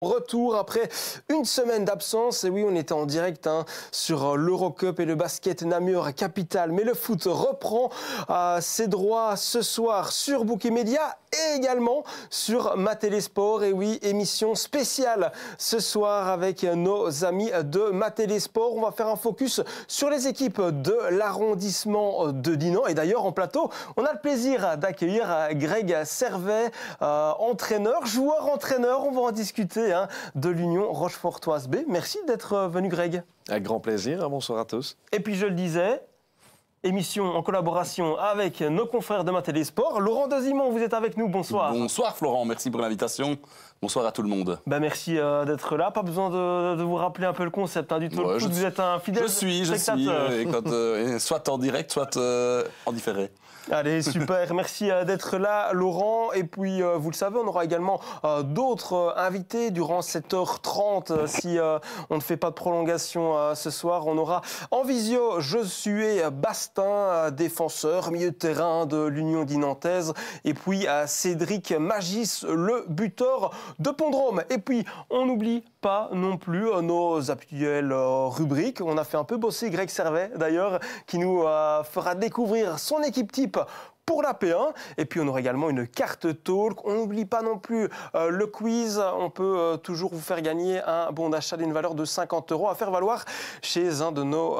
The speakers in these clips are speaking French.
Retour après une semaine d'absence, et oui on était en direct sur l'Eurocup et le basket Namur Capitale, mais le foot reprend ses droits ce soir sur Bouquet Média et également sur Matélésport. Et oui, émission spéciale ce soir avec nos amis de Matélésport. On va faire un focus sur les équipes de l'arrondissement de Dinan, et d'ailleurs en plateau on a le plaisir d'accueillir Greg Servet, entraîneur, joueur-entraîneur. On va en discuter de l'Union Rochefortoise B. Merci d'être venu, Greg. Avec grand plaisir, bonsoir à tous. Et puis je le disais, émission en collaboration avec nos confrères de Matélésport. Laurent Dezimon, vous êtes avec nous, bonsoir. Bonsoir Florent, merci pour l'invitation. Bonsoir à tout le monde. Merci d'être là. Pas besoin de vous rappeler un peu le concept du talk foot. Vous êtes un fidèle spectateur. Soit en direct, soit en différé. Allez, super. Merci d'être là, Laurent. Et puis, vous le savez, on aura également d'autres invités durant 7h30. Si on ne fait pas de prolongation ce soir, on aura en visio Josué Bastin, défenseur, milieu de terrain de l'Union dinantaise. Et puis, Cédric Magis, le buteur de Pondrome. Et puis, on n'oublie pas non plus nos habituelles rubriques. On a fait un peu bosser Greg Servet, d'ailleurs, qui nous fera découvrir son équipe type pour la P1. Et puis on aura également une carte talk. On n'oublie pas non plus le quiz. On peut toujours vous faire gagner un bon d'achat d'une valeur de 50 € à faire valoir chez un de nos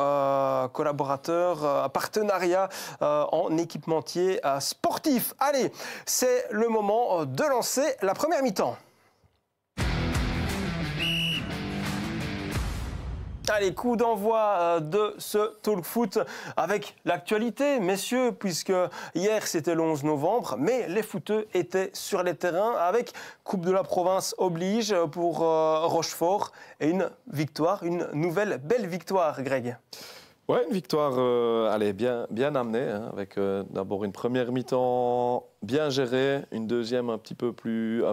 collaborateurs, partenariat en équipementier sportif. Allez, c'est le moment de lancer la première mi-temps. Allez, coup d'envoi de ce talk foot avec l'actualité, messieurs, puisque hier c'était le 11 novembre, mais les footeux étaient sur les terrains avec Coupe de la Province oblige pour Rochefort et une victoire, une nouvelle belle victoire, Greg. Ouais, une victoire bien amenée, avec d'abord une première mi-temps bien gérée, une deuxième un petit peu plus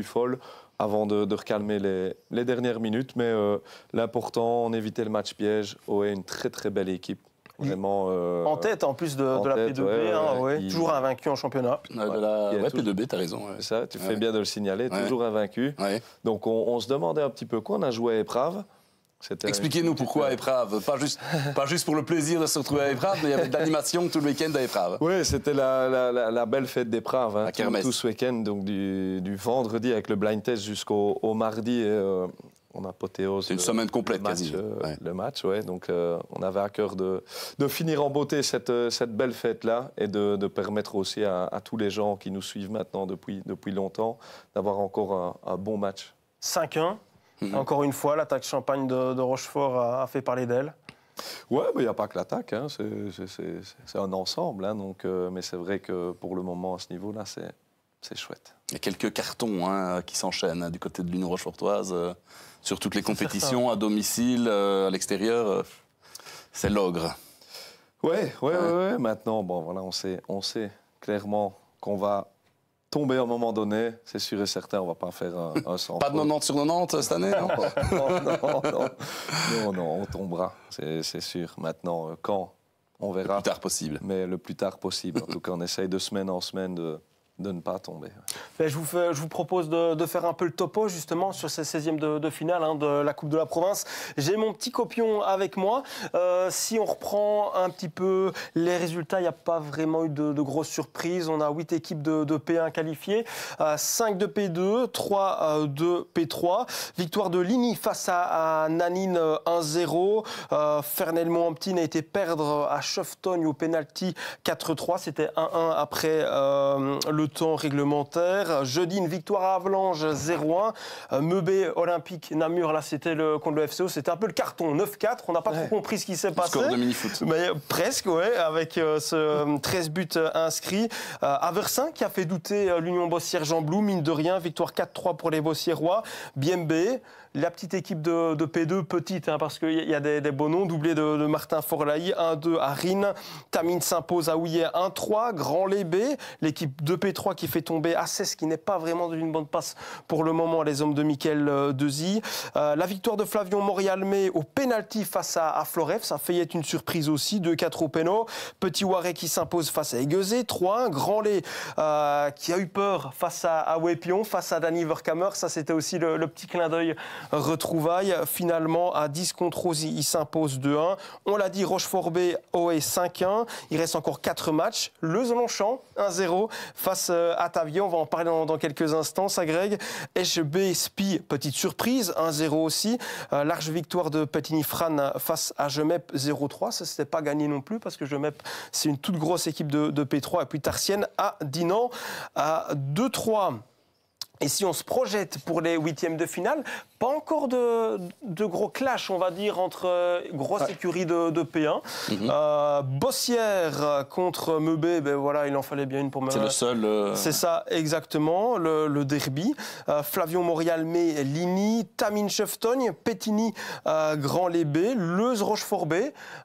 folle, avant de recalmer les dernières minutes. Mais l'important, on évitait le match piège. OE, une très très belle équipe. Vraiment, en tête, en plus de la P2B, toujours invaincu en championnat. P2B, t'as raison. Ouais. Ça, tu fais bien de le signaler, toujours invaincu. Ouais. Donc on se demandait un petit peu quoi. On a joué à Éprave. Expliquez-nous pourquoi Éprave, pas juste pour le plaisir de se retrouver à Éprave, mais il y avait de l'animation tout le week-end à Éprave. Oui, c'était la belle fête d'Éprave, tout ce week-end, donc du vendredi avec le blind test jusqu'au mardi. On apothéose. C'est une semaine complète quasi. Le match, ouais. Donc on avait à cœur de finir en beauté cette belle fête-là et de permettre aussi à tous les gens qui nous suivent maintenant depuis longtemps d'avoir encore un bon match. 5-1. Encore une fois, l'attaque champagne de Rochefort a fait parler d'elle. Ouais, mais il n'y a pas que l'attaque, c'est un ensemble. Donc, mais c'est vrai que pour le moment, à ce niveau-là, c'est chouette. Il y a quelques cartons qui s'enchaînent du côté de l'Union Rochefortoise, sur toutes les compétitions, à domicile, à l'extérieur. C'est l'ogre. Ouais. Maintenant, bon, voilà, on sait clairement qu'on va tomber à un moment donné, c'est sûr et certain, on ne va pas faire un sans. Pas de 90 sur 90 cette année, non, on tombera, c'est sûr. Maintenant, quand, on verra. Le plus tard possible. Mais le plus tard possible. En tout cas, on essaye de semaine en semaine de ne pas tomber. Je vous propose de faire un peu le topo justement sur ces 16e de finale de la Coupe de la Province. J'ai mon petit copion avec moi. Si on reprend un petit peu les résultats, il n'y a pas vraiment eu de grosses surprises. On a 8 équipes de P1 qualifiées, 5 de P2, 3 de P3. Victoire de Ligny face à Nanine 1-0. Fernel-Mohamptine a été perdre à Cheftogne au pénalty 4-3. C'était 1-1 après le temps réglementaire. Jeudi, une victoire à Avalanche 0-1. Meubé Olympique Namur, là c'était contre le FCO, c'était un peu le carton 9-4. On n'a pas trop compris ce qui s'est passé. Score de mini-foot. Mais presque, ouais, avec ce 13 buts inscrits. Aversin qui a fait douter l'Union Bossière-Jean Blou, mine de rien, victoire 4-3 pour les Bossiérois. Biembe, la petite équipe de P2, petite, parce qu'il y a des beaux noms, doublé de Martin Forlailly, 1-2 à Rines. Tamine s'impose à Houillet 1-3. Grand Lébé, l'équipe de P3 P3 qui fait tomber Assès, qui n'est pas vraiment d'une bonne passe pour le moment, les hommes de Mickaël Dezy. La victoire de Flavion Morialmé au pénalty face à Floref, ça a failli être une surprise aussi, 2-4 au péno. Petit Waré qui s'impose face à Aiguezé, 3-1. Grandlay qui a eu peur face à Wépion, face à Danny Verkamer, ça c'était aussi le petit clin d'œil retrouvaille. Finalement, à 10 contre Rosy, il s'impose 2-1. On l'a dit, Rochefort-B, OE 5-1. Il reste encore 4 matchs. Le Zolongchamp, 1-0 face à Tavier. On va en parler dans quelques instants, ça Greg. HB Spi, petite surprise, 1-0 aussi. Large victoire de Petigny-Fran face à Gemep, 0-3. Ça, c'était pas gagné non plus parce que Gemep, c'est une toute grosse équipe de P3. Et puis Tarsienne à Dinan à 2-3. Et si on se projette pour les huitièmes de finale, pas encore de gros clash, on va dire, entre grosse écurie de P1. Bossière contre Meubé, ben voilà, il en fallait bien une pour Meubé. C'est le seul. C'est ça, exactement, le derby. Flavion Morialmé, Ligny, Tamine Cheftogne, Pétigny, Grand-Lébé, Leuze Rochefort-B.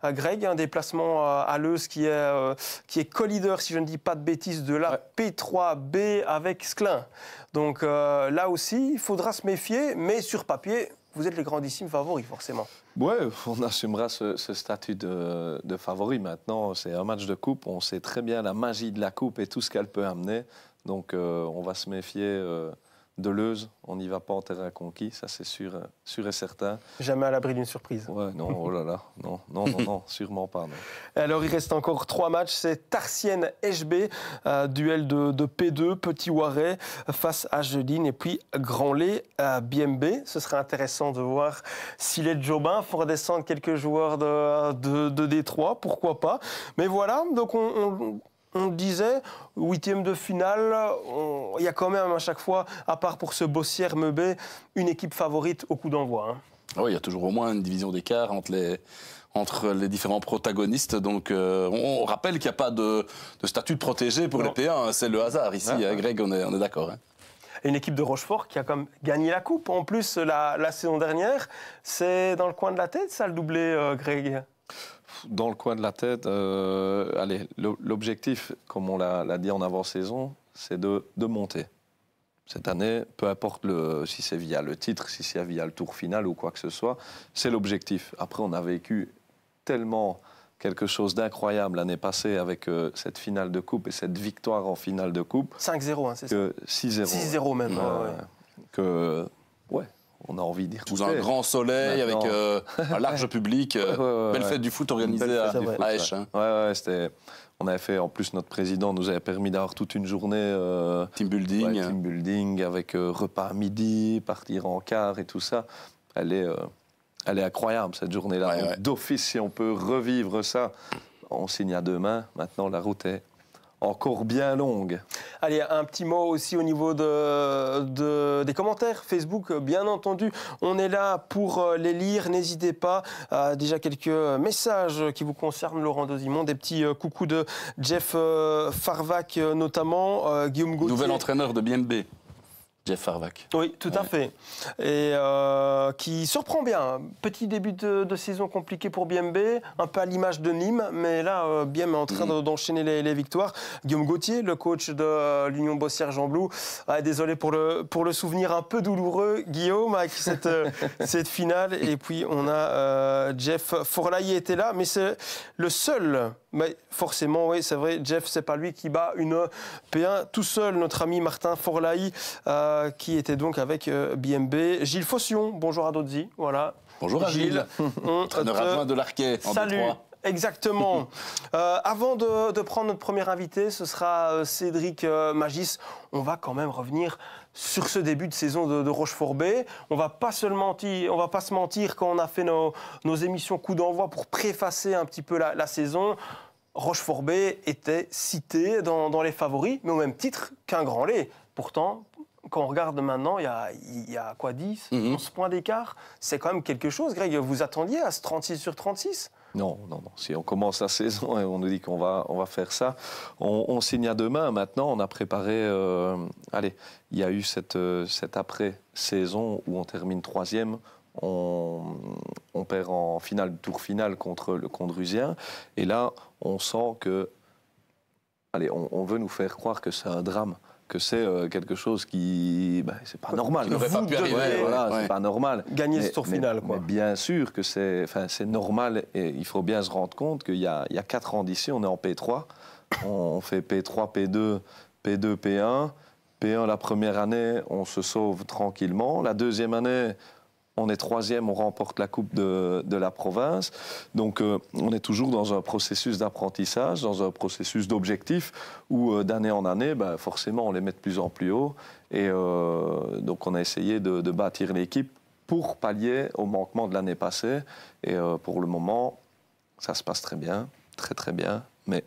Greg, un déplacement à Leuze qui est co-leader, si je ne dis pas de bêtises, de la P3B avec Sclin. Donc là aussi, il faudra se méfier, mais sur papier, vous êtes les grandissimes favoris, forcément. Oui, on assumera ce statut de favori. Maintenant, c'est un match de coupe, on sait très bien la magie de la coupe et tout ce qu'elle peut amener. Donc on va se méfier de Leuze, on n'y va pas en terrain conquis, ça c'est sûr et certain. Jamais à l'abri d'une surprise. Ouais, non, oh là là, non, sûrement pas. Non. Alors il reste encore 3 matchs, c'est Tarsienne-HB, duel de P2, Petit Waret face à Jeline et puis Grandlay à BMB. Ce serait intéressant de voir si les Jobins font redescendre quelques joueurs de Détroit, pourquoi pas. Mais voilà, donc on le disait, huitième de finale, il y a quand même à chaque fois, à part pour ce Bossière-Meubé, une équipe favorite au coup d'envoi. Hein. Oui, il y a toujours au moins une division d'écart entre les différents protagonistes. Donc on rappelle qu'il n'y a pas de statut de protégé pour les P1, c'est le hasard ici. Greg, on est d'accord. Hein. Une équipe de Rochefort qui a quand même gagné la coupe. En plus, la saison dernière, c'est dans le coin de la tête, ça, le doublé, Greg? Dans le coin de la tête, allez, l'objectif, comme on l'a dit en avant-saison, c'est de monter. Cette année, peu importe si c'est via le titre, si c'est via le tour final ou quoi que ce soit, c'est l'objectif. Après, on a vécu tellement quelque chose d'incroyable l'année passée avec cette finale de coupe et cette victoire en finale de coupe. 5-0, hein, c'est ça? 6-0. 6-0 même. On a envie d'y sous un grand soleil, maintenant, avec un large public. Belle fête du foot organisée à Esch. Hein. On avait fait, en plus, notre président nous avait permis d'avoir toute une journée team building. Team building avec repas à midi, partir en car et tout ça. Elle est incroyable, cette journée-là. D'office, si on peut revivre ça, on signe à 2 mains. Maintenant, la route est encore bien longue. Allez, un petit mot aussi au niveau des commentaires Facebook, bien entendu. On est là pour les lire, n'hésitez pas. Déjà quelques messages qui vous concernent, Laurent Dozimon. Des petits coucous de Jeff Farvac notamment, Guillaume Gauthier. Nouvel entraîneur de BMB. Jeff Farvac. Oui, tout à fait. Et qui surprend bien. Petit début de saison compliqué pour BMB, un peu à l'image de Nîmes, mais là, BM est en train d'enchaîner les victoires. Guillaume Gauthier, le coach de l'Union Bossière-Jean-Blou, désolé pour le souvenir un peu douloureux, Guillaume, avec cette finale. Et puis, on a Jeff Forlay était là, mais c'est le seul. Mais forcément, oui, c'est vrai, Jeff, c'est pas lui qui bat une P1 tout seul. Notre ami Martin Forlay, qui était donc avec BMB. Gilles Fossion, bonjour à Dodzi, voilà. Bonjour à Gilles, entraîneur adjoint de l'Arquet en Salut. Détroit. Exactement. Avant de prendre notre premier invité, ce sera Cédric Magis. On va quand même revenir sur ce début de saison de Rochefort-B. On va pas se mentir quand on a fait nos émissions coup d'envoi pour préfacer un petit peu la saison. Rochefort-B était cité dans les favoris, mais au même titre qu'un Grandlay. Pourtant, quand on regarde maintenant, il y a quoi, 10, 11 points d'écart. C'est quand même quelque chose. Greg, vous attendiez à ce 36 sur 36 ? Non. Si on commence la saison et on nous dit qu'on va faire ça, on signe à 2 mains. Maintenant, on a préparé... il y a eu cette après-saison où on termine 3e. On perd en finale, tour final contre le Condrusien. Et là, on sent que allez, on veut nous faire croire que c'est un drame, que c'est quelque chose qui, c'est pas normal. Qui n'aurait pas pu arriver. C'est pas normal. Gagner ce tour final, quoi. Mais bien sûr que c'est normal, et il faut bien se rendre compte qu'il y a 4 ans d'ici, on est en P3, on fait P3, P2, P2, P1. P1 la première année, on se sauve tranquillement. La deuxième année, on est 3e, on remporte la Coupe de la province. Donc, on est toujours dans un processus d'apprentissage, dans un processus d'objectif, où d'année en année, forcément, on les met de plus en plus haut. Et donc, on a essayé de bâtir l'équipe pour pallier au manquement de l'année passée. Et pour le moment, ça se passe très bien, très très bien, mais...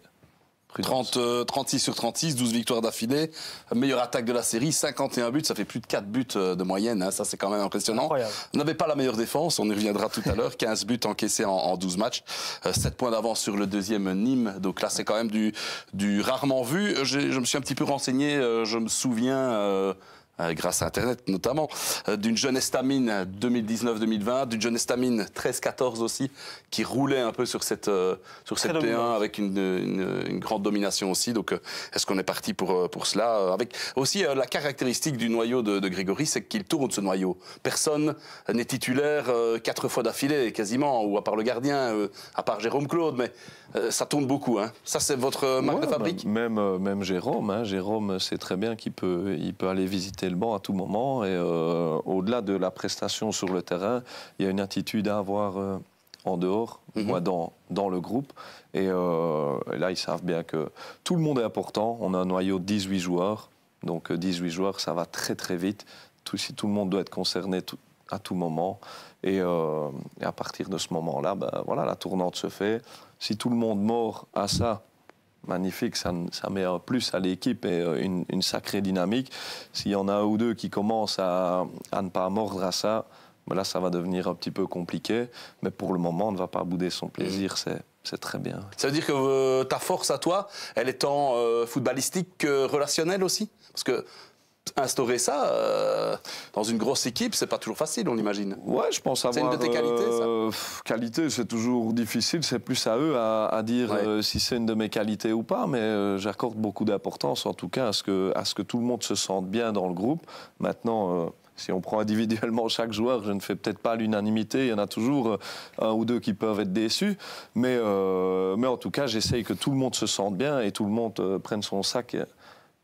36 sur 36, 12 victoires d'affilée, meilleure attaque de la série, 51 buts, ça fait plus de 4 buts de moyenne, hein, ça c'est quand même impressionnant. Incroyable. On n'avait pas la meilleure défense, on y reviendra tout à l'heure, 15 buts encaissés en 12 matchs, 7 points d'avance sur le deuxième Nîmes, donc là c'est quand même du rarement vu. Je me suis un petit peu renseigné, je me souviens... grâce à Internet notamment, d'une jeune Estamine 2019-2020, d'une jeune Estamine 13-14 aussi, qui roulait un peu sur cette P1 avec une grande domination aussi. Donc, est-ce qu'on est parti pour cela avec aussi la caractéristique du noyau de Grégory, c'est qu'il tourne ce noyau. Personne n'est titulaire 4 fois d'affilée, quasiment, ou à part le gardien, à part Jérôme Claude, mais ça tourne beaucoup. Hein. Ça, c'est votre marque de fabrique. Même Jérôme. Hein. Jérôme sait très bien qu'il peut aller visiter le banc à tout moment. Et au-delà de la prestation sur le terrain, il y a une attitude à avoir en dehors, dans le groupe. Et là, ils savent bien que tout le monde est important. On a un noyau de 18 joueurs. Donc 18 joueurs, ça va très très vite. Tout le monde doit être concerné à tout moment. Et à partir de ce moment-là, la tournante se fait. Si tout le monde mord à ça, magnifique, ça met un plus à l'équipe et une sacrée dynamique. S'il y en a un ou deux qui commencent à ne pas mordre à ça, là, ça va devenir un petit peu compliqué. Mais pour le moment, on ne va pas bouder son plaisir, c'est très bien. Ça veut dire que ta force à toi, elle est tant footballistique que relationnelle aussi ? Parce que instaurer ça dans une grosse équipe, c'est pas toujours facile, on imagine. Ouais, je pense avoir... C'est une de tes qualités, ça ? Qualité, c'est toujours difficile. C'est plus à eux à dire si c'est une de mes qualités ou pas. Mais j'accorde beaucoup d'importance, en tout cas, à ce que tout le monde se sente bien dans le groupe. Maintenant... si on prend individuellement chaque joueur, je ne fais peut-être pas l'unanimité. Il y en a toujours un ou deux qui peuvent être déçus. Mais en tout cas, j'essaye que tout le monde se sente bien et tout le monde prenne son sac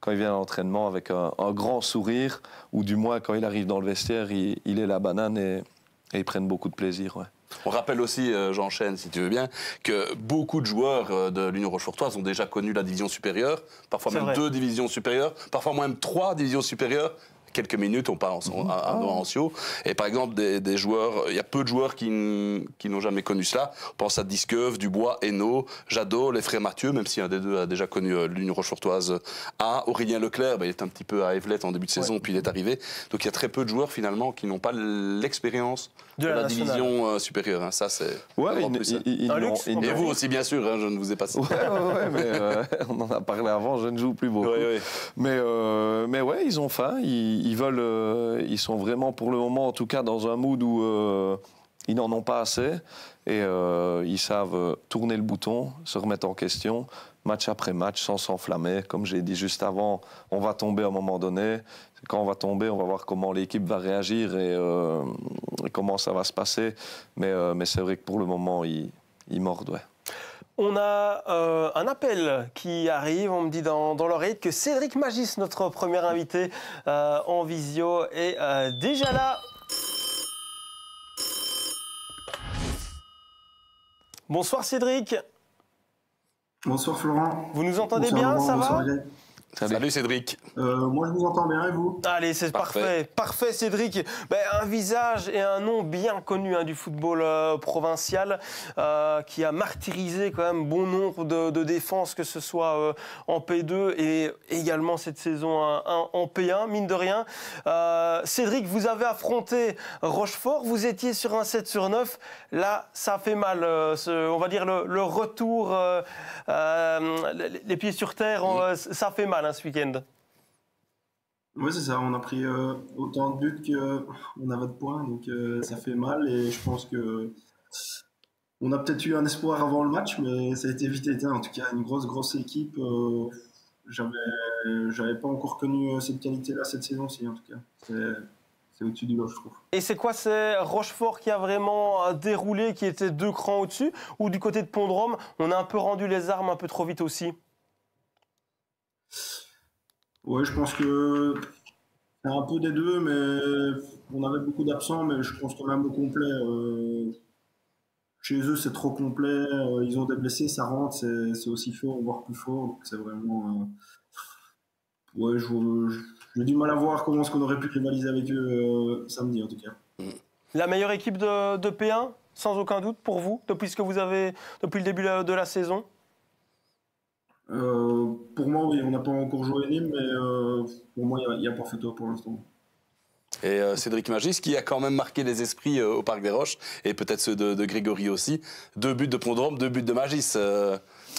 quand il vient à l'entraînement avec un grand sourire. Ou du moins, quand il arrive dans le vestiaire, il est la banane et ils prennent beaucoup de plaisir. Ouais. On rappelle aussi, j'enchaîne si tu veux bien, que beaucoup de joueurs de l'Union Rochefortoise ont déjà connu la division supérieure, parfois même 2 divisions supérieures, parfois même 3 divisions supérieures. Quelques minutes, on part à Ancio. Et par exemple, des joueurs, il y a peu de joueurs qui n'ont jamais connu cela. On pense à Disqueuve, Dubois, Hainaut, Jadot, les frères Mathieu, même si un des deux a déjà connu l'Union Rochefortoise A. Aurélien Leclerc, il est un petit peu à Evelette en début de saison, puis il est arrivé. Donc il y a très peu de joueurs finalement qui n'ont pas l'expérience de la division supérieure. Hein. Ça, c'est un luxe. Et vous aussi, bien sûr, hein, je ne vous ai pas cité. Mais on en a parlé avant, je ne joue plus beaucoup. Mais ouais, ils ont faim, ils veulent, ils sont vraiment pour le moment, en tout cas, dans un mood où ils n'en ont pas assez et ils savent tourner le bouton, se remettre en question, match après match, sans s'enflammer. Comme j'ai dit juste avant, on va tomber à un moment donné. Quand on va tomber, on va voir comment l'équipe va réagir et comment ça va se passer. Mais c'est vrai que pour le moment, ils mordent. Ouais. On a un appel qui arrive, on me dit dans l'oreille que Cédric Magis, notre premier invité en visio, est déjà là. Bonsoir Cédric. Bonsoir Florent. Vous nous entendez bien, Laurent, ça va ? Salut Cédric. Moi je vous entends bien et vous ? Allez, c'est parfait. Parfait Cédric. Un visage et un nom bien connu du football provincial qui a martyrisé quand même bon nombre de défenses, que ce soit en P2 et également cette saison en P1, mine de rien. Cédric, vous avez affronté Rochefort, vous étiez sur un 7 sur 9. Là, ça fait mal. On va dire le retour, les pieds sur terre, ça fait mal ce week-end. Oui, c'est ça. On a pris autant de buts qu'on avait de points, donc ça fait mal. Et je pense que on a peut-être eu un espoir avant le match, mais ça a été vite éteint. En tout cas, une grosse équipe. j'avais pas encore connu cette qualité-là cette saison-ci, en tout cas. C'est au-dessus du lot, je trouve. Et c'est quoi, c'est Rochefort qui a vraiment déroulé, qui était 2 crans au-dessus, ou du côté de Pont-de-Rome, on a un peu rendu les armes un peu trop vite aussi? Ouais, je pense que c'est un peu des deux, mais on avait beaucoup d'absents, mais je pense qu'on a un peu complet. Chez eux, c'est trop complet. Ils ont des blessés, ça rentre, c'est aussi fort, voire plus fort. Donc c'est vraiment. Ouais, j'ai du mal à voir comment est-ce qu'on aurait pu rivaliser avec eux samedi, en tout cas. La meilleure équipe de P1, sans aucun doute, pour vous, depuis ce que vous avez, depuis le début de la saison? Pour moi, oui, on n'a pas encore joué Nîmes, mais pour moi, il y a pas photo pour l'instant. Et Cédric Magis, qui a quand même marqué les esprits au Parc des Roches, et peut-être ceux de Grégory aussi. 2 buts de Pont-de-Rome, 2 buts de Magis,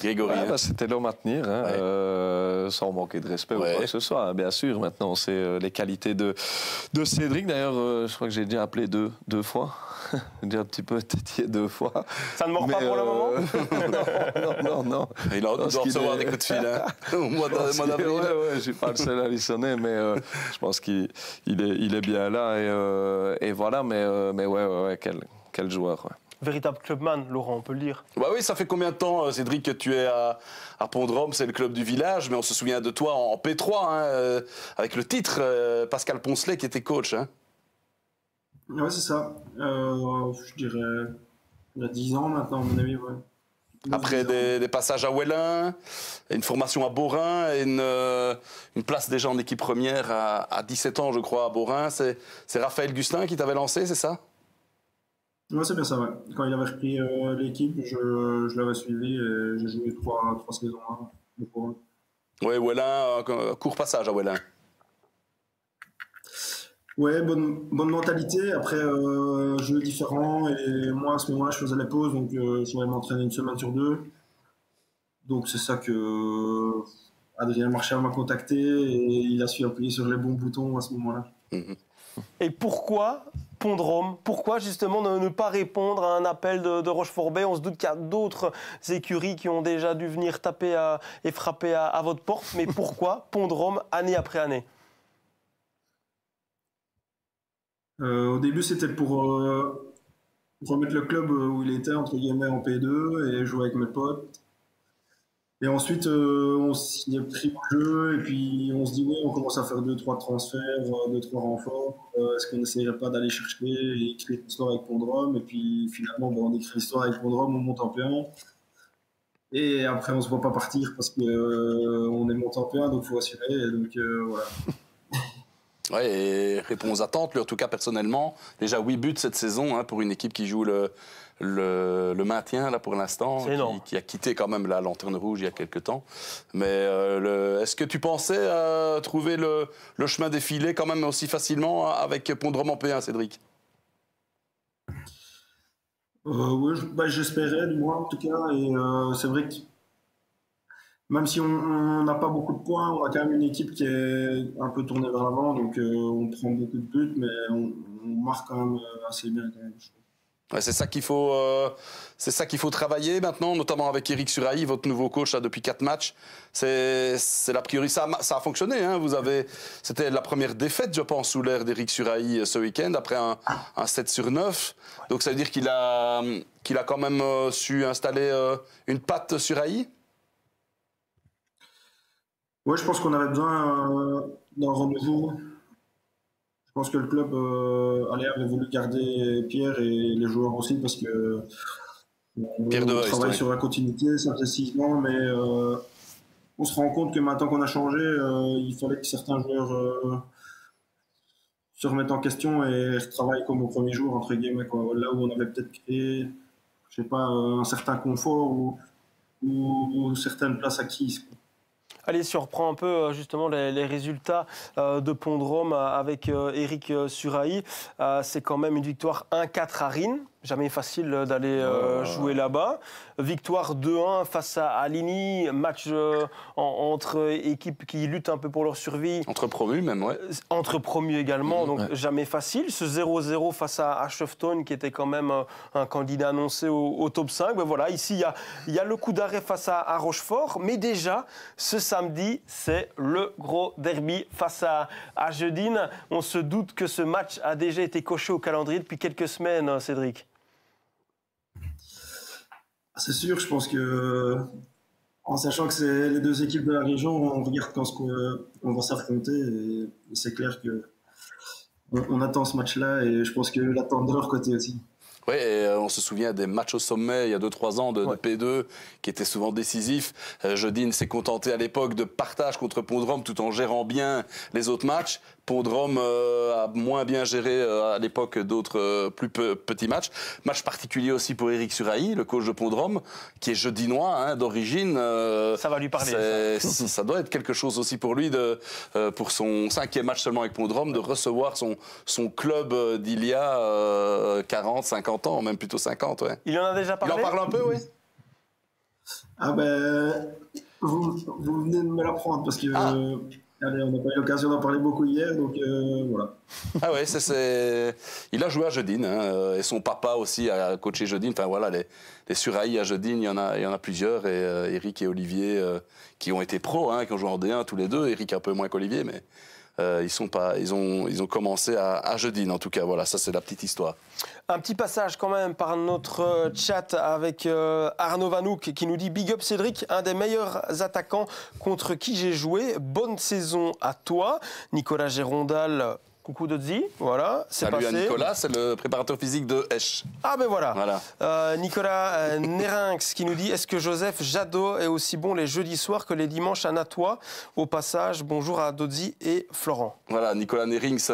Grégory. Ouais, c'était l'homme à tenir, hein, sans manquer de respect ou quoi que ce soit. Bien sûr, maintenant, c'est les qualités de Cédric. D'ailleurs, je crois que j'ai déjà appelé deux fois. J'ai un petit peu tétillé 2 fois. Ça ne mord pas pour le moment? Non. Il doit recevoir des coups de fil au mois d'avril. Ouais, je suis pas le seul à lui sonner, mais je pense qu'il est bien là. Et voilà, mais ouais, quel joueur. Ouais. Véritable clubman, Laurent, on peut le dire. Bah oui, ça fait combien de temps, Cédric, que tu es à Pont-de-Rome? C'est le club du village, mais on se souvient de toi en P3, hein, avec le titre, Pascal Poncelet qui était coach. Hein. Ouais, c'est ça. Je dirais il y a 10 ans maintenant, à mon avis. Ouais. Après des passages à Ouellin, une formation à Beaurain, et une place déjà en équipe première à 17 ans, je crois, à Beaurain. C'est Raphaël Gustin qui t'avait lancé, c'est ça? Ouais, c'est bien ça, ouais. Quand il avait repris l'équipe, je l'avais suivi et j'ai joué 3 saisons. Hein, oui, Ouellin, court passage à Ouellin. Ouais, bonne mentalité. Après, jeu différent. Et moi, à ce moment-là, je faisais les pauses, donc je devais m'entraîner 1 semaine sur 2. Donc c'est ça que Adrien Marchal m'a contacté et il a su appuyer sur les bons boutons à ce moment-là. Et pourquoi Pont-de-Rome? Pourquoi justement ne pas répondre à un appel de Rochefort-Bay? On se doute qu'il y a d'autres écuries qui ont déjà dû venir taper et frapper à votre porte. Mais pourquoi Pont-de-Rome année après année? Au début, c'était pour remettre le club où il était, entre guillemets, en P2 et jouer avec mes potes. Et ensuite, on s'y est pris au jeu et puis on se dit, ouais, on commence à faire 2-3 transferts, 2-3 renforts. Est-ce qu'on n'essayerait pas d'aller chercher et écrire l'histoire avec Pont-de-Rome? Et puis finalement, on écrit l'histoire avec Pont-de-Rome, on monte en P1. Et après, on ne se voit pas partir parce qu'on est monté en P1, donc il faut assurer. Et donc voilà. Ouais, et répond aux attentes. Lui, en tout cas, personnellement, déjà 8 buts cette saison hein, pour une équipe qui joue le maintien là pour l'instant, qui a quitté quand même la Lanterne Rouge il y a quelques temps. Mais est-ce que tu pensais trouver le chemin défilé quand même aussi facilement avec Pont-de-Rome en P1, Cédric? Oui, j'espérais du moins en tout cas. Et c'est vrai que même si on n'a pas beaucoup de points, on a quand même une équipe qui est un peu tournée vers l'avant, donc on prend beaucoup de buts, mais on marque quand même assez bien quand même. Ouais, c'est ça qu'il faut travailler maintenant, notamment avec Éric Surailly, votre nouveau coach là, depuis 4 matchs. C'est la priorité. Ça a fonctionné. Hein. C'était la première défaite, je pense, sous l'ère d'Éric Surailly ce week-end, après un 7 sur 9. Donc ça veut dire qu'il a quand même su installer une patte Surailly. Oui, je pense qu'on avait besoin d'un renouveau. Je pense que le club avait voulu garder Pierre et les joueurs aussi parce que on travaille sur la continuité, ça fait 6 ans, mais on se rend compte que maintenant qu'on a changé, il fallait que certains joueurs se remettent en question et retravaillent comme au premier jour, entre guillemets, quoi. Là où on avait peut-être créé, je sais pas, un certain confort ou certaines places acquises, quoi. Allez, si on reprend un peu justement les résultats de Pont-de-Rome avec Éric Surailly, c'est quand même une victoire 1-4 à Rennes, Jamais facile d'aller jouer là-bas. Victoire 2-1 face à Aligny, match entre équipes qui luttent un peu pour leur survie. Entre promus même, ouais. Entre promus également, donc jamais facile. Ce 0-0 face à Shefton, qui était quand même un candidat annoncé au top 5. Ben voilà, ici, il y a le coup d'arrêt face à Rochefort. Mais déjà, ce samedi, c'est le gros derby face à Jeudine. On se doute que ce match a déjà été coché au calendrier depuis quelques semaines, Cédric. C'est sûr, je pense que en sachant que c'est les deux équipes de la région, on regarde quand on va s'affronter et c'est clair que on attend ce match-là et je pense que l'attente de leur côté aussi. Oui, on se souvient des matchs au sommet il y a 2-3 ans de P2 qui étaient souvent décisifs. Jeudine s'est contenté à l'époque de partage contre Pont-de-Rome tout en gérant bien les autres matchs. Pont-de-Rome a moins bien géré à l'époque d'autres plus petits matchs. Match particulier aussi pour Éric Surailly, le coach de Pont-de-Rome, qui est jeudinois d'origine. Ça va lui parler. Ça doit être quelque chose aussi pour lui, pour son 5e match seulement avec Pont-de-Rome, de recevoir son club d'il y a 40, 50 ans, même plutôt 50. Ouais. Il en a déjà parlé? Il en parle un peu, oui. Ah ben, vous venez de me l'apprendre parce que... Allez, on n'a pas eu l'occasion d'en parler beaucoup hier, donc voilà. Ah ouais, il a joué à Jeudine, et son papa aussi a coaché Jeudine. Enfin voilà, les Surailly à Jeudine, il y en a plusieurs, et Eric et Olivier qui ont été pros, qui ont joué en D1 tous les deux. Eric un peu moins qu'Olivier, mais ils ont commencé à Jeudine. En tout cas, voilà, ça c'est la petite histoire. Un petit passage quand même par notre chat avec Arnaud Vanouk qui nous dit « Big up Cédric, un des meilleurs attaquants contre qui j'ai joué. Bonne saison à toi. » Nicolas Gérondal, coucou Dodzi, voilà, c'est passé. Salut à Nicolas, c'est le préparateur physique de Esch. Ah ben voilà. Nicolas Nérinx qui nous dit « Est-ce que Joseph Jadot est aussi bon les jeudis soirs que les dimanches à Natois ?» Au passage, bonjour à Dodzi et Florent. Voilà, Nicolas Nérinx...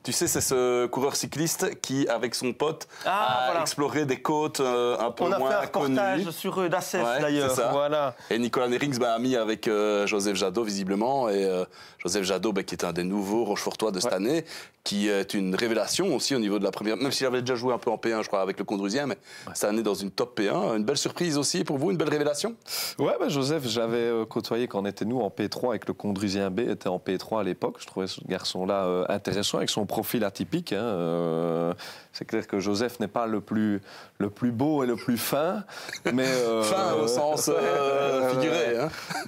Tu sais, c'est ce coureur cycliste qui, avec son pote, a exploré des côtes un peu moins connues. On a fait un reportage sur eux d'Assef, d'ailleurs. Voilà. Et Nicolas Nérinx a mis avec Joseph Jadot, visiblement. Et Joseph Jadot, qui est un des nouveaux Rochefortois de cette année, qui est une révélation aussi au niveau de la première... Même s'il avait déjà joué un peu en P1, je crois, avec le Condrusien, mais cette année dans une top P1. Une belle surprise aussi pour vous, une belle révélation? Ouais, Joseph, j'avais côtoyé quand on était, nous, en P3 avec le Condrusien B, était en P3 à l'époque. Je trouvais ce garçon-là intéressant, avec son profil atypique. C'est clair que Joseph n'est pas le plus beau et le plus fin, mais fin au sens figuré.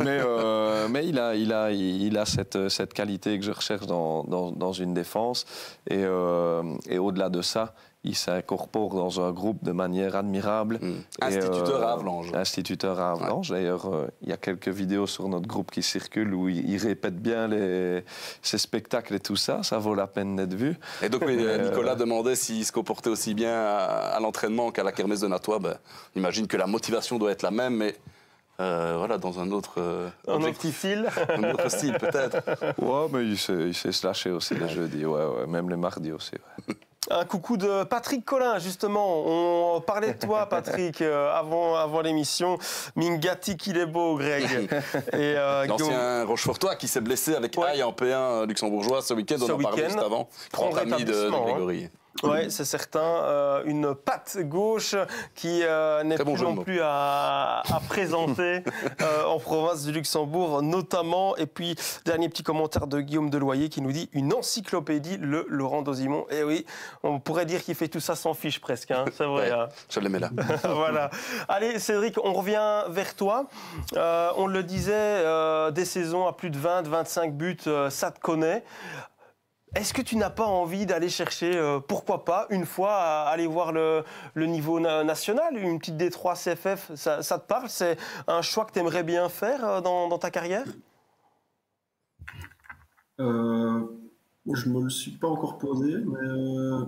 Mais il a cette qualité que je recherche dans une défense, et au-delà de ça, il s'incorpore dans un groupe de manière admirable. Instituteur à Avlange. Instituteur à Avlange. D'ailleurs, il y a quelques vidéos sur notre groupe qui circulent où il répète bien ses spectacles et tout ça. Ça vaut la peine d'être vu. Et donc, Nicolas demandait s'il se comportait aussi bien à l'entraînement qu'à la kermesse de Natois. On imagine que la motivation doit être la même, mais voilà, dans un autre objectif. Style. Un autre style, peut-être. Ouais, mais il sait se lâcher aussi les jeudis, même les mardis aussi. Ouais. Un coucou de Patrick Collin, justement. On parlait de toi, Patrick, avant l'émission. Mingati qu'il est beau, Greg. L'ancien Rochefortois qui s'est blessé avec Aïe en P1 luxembourgeois ce week-end. On en parlait juste avant. Grand ami de Grégory. Oui, c'est certain. Une patte gauche qui n'est plus non plus à présenter en province du Luxembourg, notamment. Et puis, dernier petit commentaire de Guillaume Deloyer qui nous dit une encyclopédie, le Laurent Dozimon. Et oui, on pourrait dire qu'il fait tout ça sans fiche presque. C'est vrai. Je l'aimais là. Voilà. Allez, Cédric, on revient vers toi. On le disait, des saisons à plus de 20, 25 buts, ça te connaît. Est-ce que tu n'as pas envie d'aller chercher, pourquoi pas, une fois, à aller voir le niveau national, une petite D3 CFF, ça te parle? C'est un choix que tu aimerais bien faire dans ta carrière? Je ne me le suis pas encore posé, mais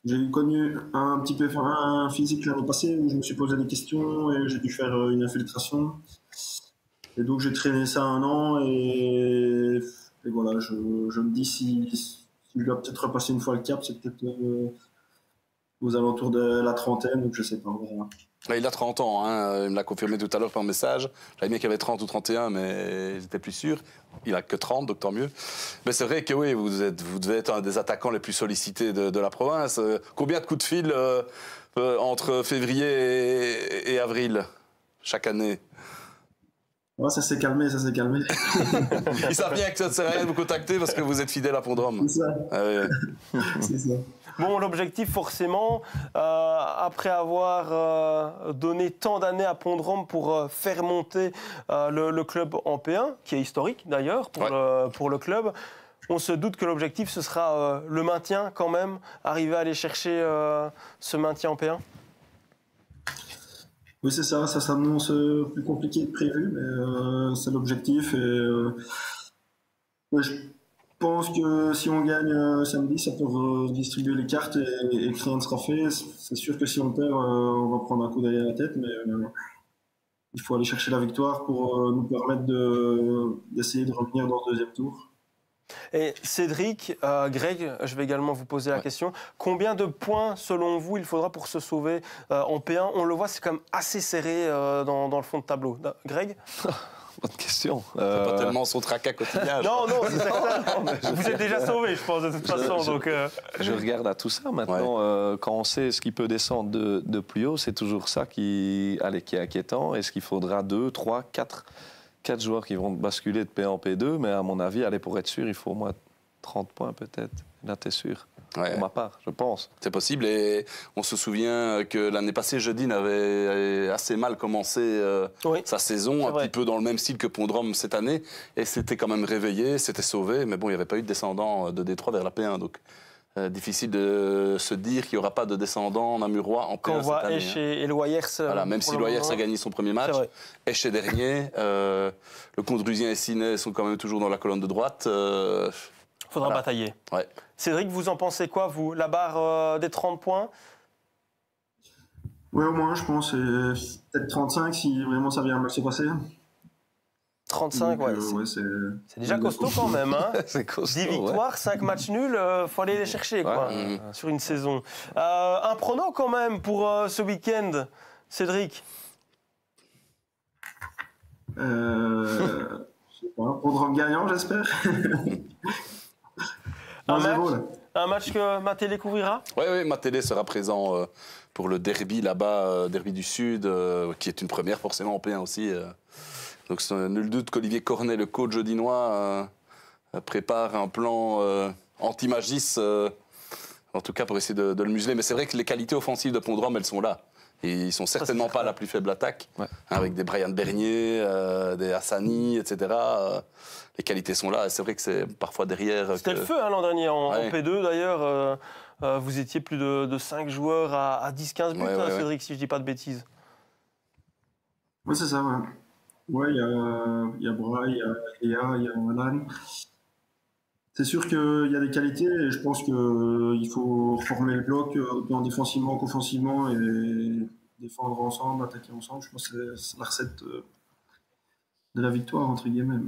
j'ai connu un petit peu un physique l'année passée où je me suis posé des questions et j'ai dû faire une infiltration. Et donc j'ai traîné ça 1 an et voilà, je me dis si je dois peut-être repasser une fois le cap, c'est peut-être aux alentours de la trentaine, donc je sais pas. Il a 30 ans, hein. Il me l'a confirmé tout à l'heure par message. J'avais bien qu'il avait 30 ou 31, mais j'étais plus sûr. Il a que 30, donc tant mieux. Mais c'est vrai que oui, vous devez être un des attaquants les plus sollicités de la province. Combien de coups de fil entre février et avril chaque année? Ouais, ça s'est calmé, ça s'est calmé. Ils savent bien que ça ne sert à rien de vous contacter parce que vous êtes fidèle à Pont-de-Rome. C'est ça. Ah oui. C'est ça. Bon, l'objectif, forcément, après avoir donné tant d'années à Pont-de-Rome pour faire monter le club en P1, qui est historique d'ailleurs pour le club, on se doute que l'objectif, ce sera le maintien quand même, arriver à aller chercher ce maintien en P1. Oui, c'est ça. Ça s'annonce plus compliqué que prévu, mais c'est l'objectif. Et ouais, je pense que si on gagne samedi, ça peut distribuer les cartes et que rien ne sera fait. C'est sûr que si on perd, on va prendre un coup derrière la tête, mais il faut aller chercher la victoire pour nous permettre d'essayer de revenir dans le deuxième tour. Et Cédric, Greg, je vais également vous poser la question. Combien de points, selon vous, il faudra pour se sauver en P1 ? On le voit, c'est quand même assez serré dans le fond de tableau. Greg ? Bonne question. C'est pas tellement son tracas quotidien. Non, c'est certain. Vous êtes déjà sauvé, je pense, de toute façon. Je regarde à tout ça maintenant. Quand on sait ce qui peut descendre de plus haut, c'est toujours ça qui est inquiétant. Est-ce qu'il faudra 2, 3, 4 joueurs qui vont basculer de P1 en P2, mais à mon avis, pour être sûr, il faut au moins 30 points peut-être. Là, t'es sûr. Ouais. Pour ma part, je pense. C'est possible. Et on se souvient que l'année passée, Jeudine avait assez mal commencé sa saison, un petit peu dans le même style que Pont-de-Rome cette année. Et c'était quand même réveillé, c'était sauvé. Mais bon, il n'y avait pas eu de descendant de Détroit vers la P1. Donc, difficile de se dire qu'il n'y aura pas de descendant namurois en P1 quand on voit cette année. Esch et Loyers. Voilà, même si Loyers a gagné son premier match, Esch est dernier. Le Condrusien et Sinet sont quand même toujours dans la colonne de droite. Faudra batailler. Ouais. Cédric, vous en pensez quoi, vous ? La barre des 30 points ? Oui, au moins, je pense. Peut-être 35 si vraiment ça vient mal se passer. 35, donc, c'est déjà costaud quand même. Hein. C'est costaud, 10 victoires, 5 matchs nuls, faut aller les chercher sur une saison. Un prono quand même pour ce week-end, Cédric ? Je sais pas, Pont-de-Rome gagnant, j'espère. Un match que Mathélé couvrira ? Oui, Mathélé sera présent pour le derby là-bas, derby du Sud, qui est une première forcément en P1 aussi. Donc c'est nul doute qu'Olivier Cornet, le coach jeudinois, prépare un plan anti-Magis, en tout cas pour essayer de le museler. Mais c'est vrai que les qualités offensives de Pont-de-Rome, elles sont là. Et ils sont certainement pas la plus faible attaque, avec des Brian Bernier, des Hassani, etc. Les qualités sont là, et c'est vrai que c'est parfois derrière... C'était le feu l'an dernier, en P2 d'ailleurs. Vous étiez plus de 5 joueurs à 10-15 buts, Cédric, si je dis pas de bêtises. Oui, c'est ça, ouais. Il y a Bra, il y a Léa, il y a Alan. C'est sûr qu'il y a des qualités, et je pense qu'il faut former le bloc, tant défensivement qu'offensivement, et défendre ensemble, attaquer ensemble. Je pense que c'est la recette de la victoire, entre guillemets.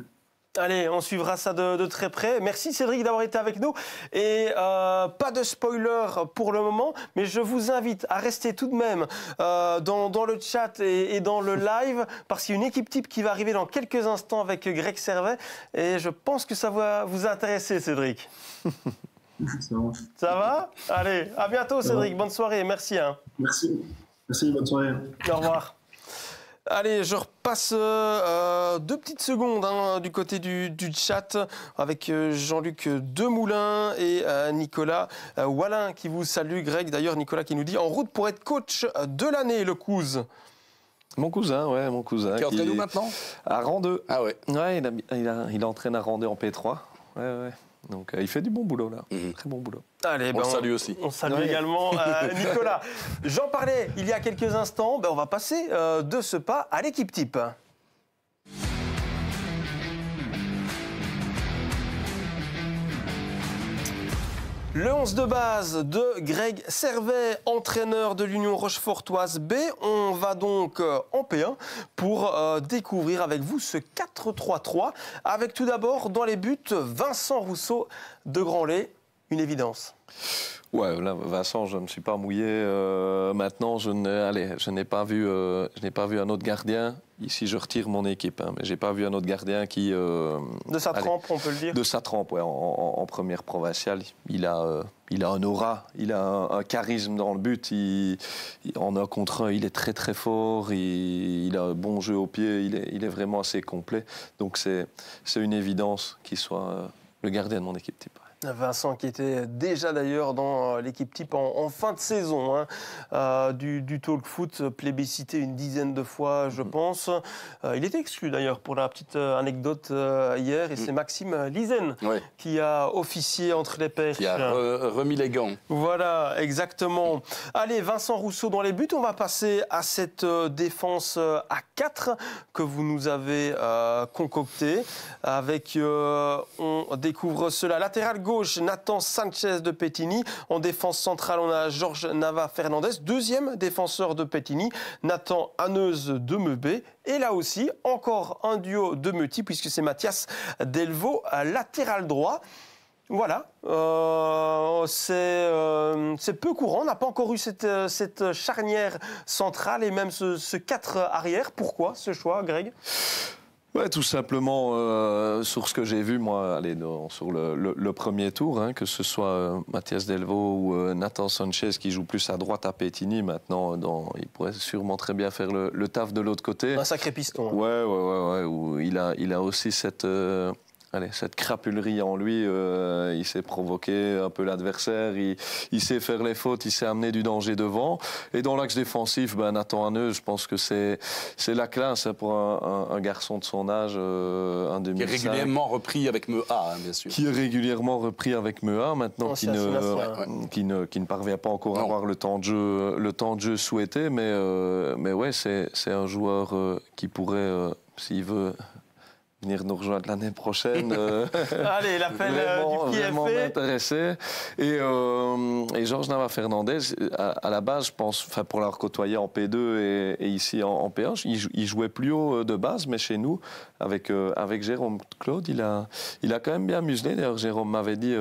Allez, on suivra ça de très près. Merci Cédric d'avoir été avec nous. Et pas de spoiler pour le moment, mais je vous invite à rester tout de même dans le chat et dans le live, parce qu'il y a une équipe type qui va arriver dans quelques instants avec Greg Servet. Et je pense que ça va vous intéresser, Cédric. Ça va ? Allez, à bientôt Cédric. Bonne soirée. Merci. Merci, bonne soirée. Au revoir. Allez, je repasse 2 petites secondes du côté du chat avec Jean-Luc Demoulin et Nicolas Wallin qui vous salue. Greg, d'ailleurs, Nicolas qui nous dit « En route pour être coach de l'année, le Couze ». Mon cousin. Qui entraîne où maintenant ? À Rang 2. Ah ouais. Ouais, il entraîne à Rang 2 en P3. Ouais. Donc il fait du bon boulot là, très bon boulot. Allez, on le salue aussi. On salue également Nicolas. J'en parlais il y a quelques instants, on va passer de ce pas à l'équipe type. Le 11 de base de Greg Servet, entraîneur de l'Union Rochefortoise B. On va donc en P1 pour découvrir avec vous ce 4-3-3. Avec tout d'abord dans les buts Vincent Rousseau de Grandlay. Une évidence. Ouais, là, Vincent, je ne me suis pas mouillé. Maintenant, je n'ai pas vu un autre gardien. Ici, je retire mon équipe, hein, mais j'ai pas vu un autre gardien qui. De sa trempe, on peut le dire. De sa trempe, ouais, en première provinciale, il a un aura, il a un charisme dans le but. En un contre un, il est très très fort. Il a un bon jeu au pied. Il est vraiment assez complet. Donc c'est une évidence qu'il soit le gardien de mon équipe type. Vincent qui était déjà d'ailleurs dans l'équipe type en fin de saison du talk foot, plébiscité une dizaine de fois je pense. Il était exclu d'ailleurs pour la petite anecdote hier et c'est Maxime Lizen qui a officié entre les perches. Qui a remis les gants. Voilà, exactement. Allez, Vincent Rousseau dans les buts. On va passer à cette défense à 4 que vous nous avez concoctée. Avec, on découvre cela, latéral gauche, Nathan Sanchez de Pétigny. En défense centrale, on a Georges Nava-Fernandez, deuxième défenseur de Pétigny, Nathan Haneuse de Meubé. Et là aussi, encore un duo de Meuty, puisque c'est Mathias Delvaux, latéral droit. Voilà, c'est peu courant. On n'a pas encore eu cette charnière centrale et même ce 4 arrière. Pourquoi ce choix, Greg ? Ouais, tout simplement sur ce que j'ai vu moi, sur le premier tour, hein, que ce soit Mathias Delvaux ou Nathan Sanchez qui joue plus à droite à Pétigny maintenant, il pourrait sûrement très bien faire le taf de l'autre côté. Un sacré piston. Hein. Ouais, où il a aussi cette crapulerie en lui, il sait provoquer un peu l'adversaire, il sait faire les fautes, il sait amener du danger devant. Et dans l'axe défensif, Nathan Haneuse, je pense que c'est la classe pour un garçon de son âge, un 2005. Qui est régulièrement repris avec Mea, hein, bien sûr. Qui est régulièrement repris avec Mea, maintenant qui ne parvient pas encore à avoir le temps de jeu souhaité. Mais ouais, c'est un joueur qui pourrait, s'il veut venir nous rejoindre l'année prochaine. Allez, l'appel du pied vraiment m'intéresser. Et Georges Nava-Fernandez, à la base, je pense, pour l'avoir côtoyé en P2 et ici en P1, il jouait plus haut de base, mais chez nous, avec Jérôme Claude, il a quand même bien muselé. D'ailleurs, Jérôme m'avait dit...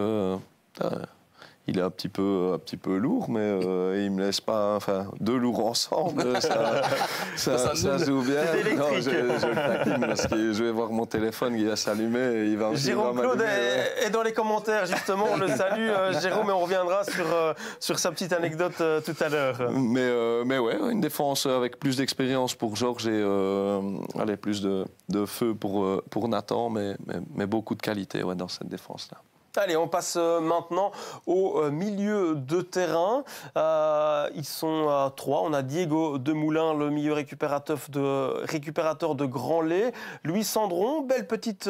il est un petit peu lourd, mais il me laisse pas. Enfin, deux lourds ensemble, ça joue bien. Non, je le taquine parce que je vais voir mon téléphone, il va s'allumer et il va. Jérôme Claude est dans les commentaires justement. On le salue, Jérôme, et on reviendra sur sa petite anecdote tout à l'heure. Mais ouais, une défense avec plus d'expérience pour Georges et plus de feu pour Nathan, mais beaucoup de qualité dans cette défense-là. Allez, on passe maintenant au milieu de terrain. Ils sont 3. On a Diego Demoulin, le milieu récupérateur de Grand-Lay. Louis Sandron, belle petite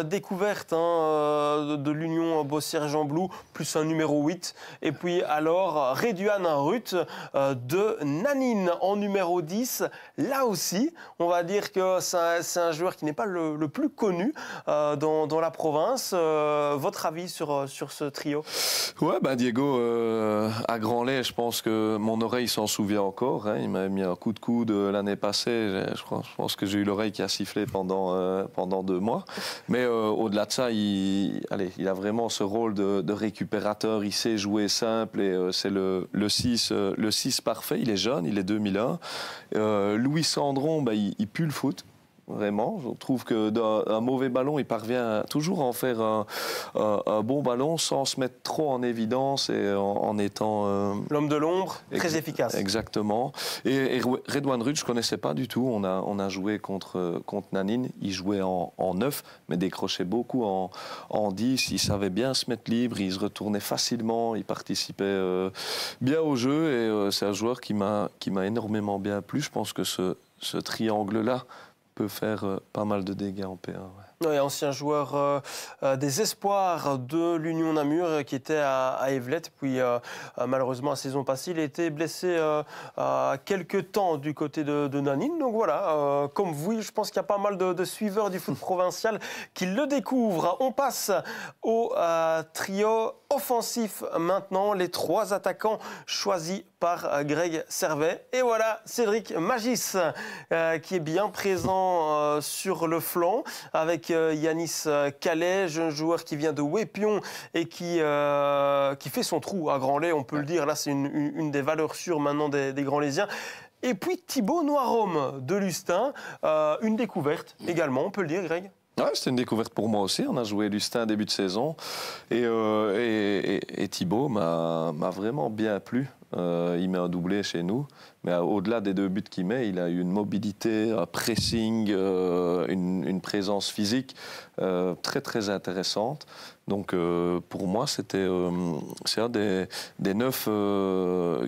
découverte de l'Union Bossière-Jean-Blou, plus un numéro 8. Et puis alors, Réduan Ruth de Nanine en numéro 10. Là aussi, on va dire que c'est un joueur qui n'est pas le plus connu dans la province. Votre avis sur ce trio ? Ouais, Diego, à Grand-Lay, je pense que mon oreille s'en souvient encore. Hein. Il m'a mis un coup de coude l'année passée. Je pense que j'ai eu l'oreille qui a sifflé pendant 2 mois. Mais au-delà de ça, il a vraiment ce rôle de récupérateur. Il sait jouer simple et c'est le 6 parfait. Il est jeune, il est 2001. Louis Sandron, il pue le foot. Vraiment, je trouve que d'un mauvais ballon, il parvient toujours à en faire un bon ballon sans se mettre trop en évidence et en étant... l'homme de l'ombre, très efficace. Exactement. Et Réduan Ruth, je ne connaissais pas du tout. On a joué contre Nanine. Il jouait en 9, mais décrochait beaucoup en 10. Il savait bien se mettre libre, il se retournait facilement, il participait bien au jeu. Et c'est un joueur qui m'a énormément bien plu. Je pense que ce triangle-là peut faire pas mal de dégâts en P1. Oui, ancien joueur des espoirs de l'Union Namur qui était à Eveleth. Puis malheureusement, la saison passée, il a été blessé quelques temps du côté de Nanine. Donc voilà, comme vous, je pense qu'il y a pas mal de suiveurs du foot provincial qui le découvrent. On passe au trio offensif maintenant. Les 3 attaquants choisis par Greg Servet. Et voilà, Cédric Magis qui est bien présent sur le flanc avec Yanis Calais, jeune joueur qui vient de Wépion et qui fait son trou à Grand-Lay, on peut le dire. Là, c'est une des valeurs sûres maintenant des Grand-Laysiens. Et puis Thibaut Noirom de Lustin, une découverte également, on peut le dire, Greg. Ouais, c'était une découverte pour moi aussi. On a joué Lustin début de saison et Thibaut m'a vraiment bien plu. Il met un doublé chez nous, mais au-delà des 2 buts qu'il met, il a eu une mobilité, un pressing, une présence physique très très intéressante. Donc pour moi, c'est un des 9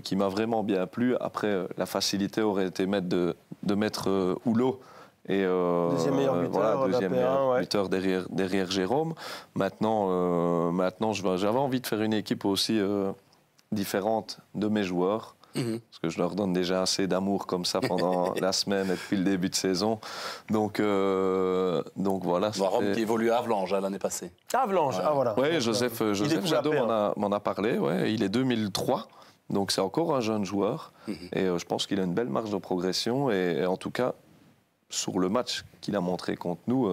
qui m'a vraiment bien plu. Après, la facilité aurait été de mettre Houlot. Et deuxième meilleur buteur, voilà, deuxième meilleur buteur ouais. derrière Jérôme. Maintenant j'avais envie de faire une équipe aussi différente de mes joueurs. Parce que je leur donne déjà assez d'amour comme ça pendant la semaine et depuis le début de saison. Donc voilà. Noirom qui évolue à Avlange l'année passée. Avlange, voilà. Oui, Joseph Jadot m'en a parlé. Ouais, il est 2003. Donc c'est encore un jeune joueur. Et je pense qu'il a une belle marge de progression. Et en tout cas, sur le match qu'il a montré contre nous,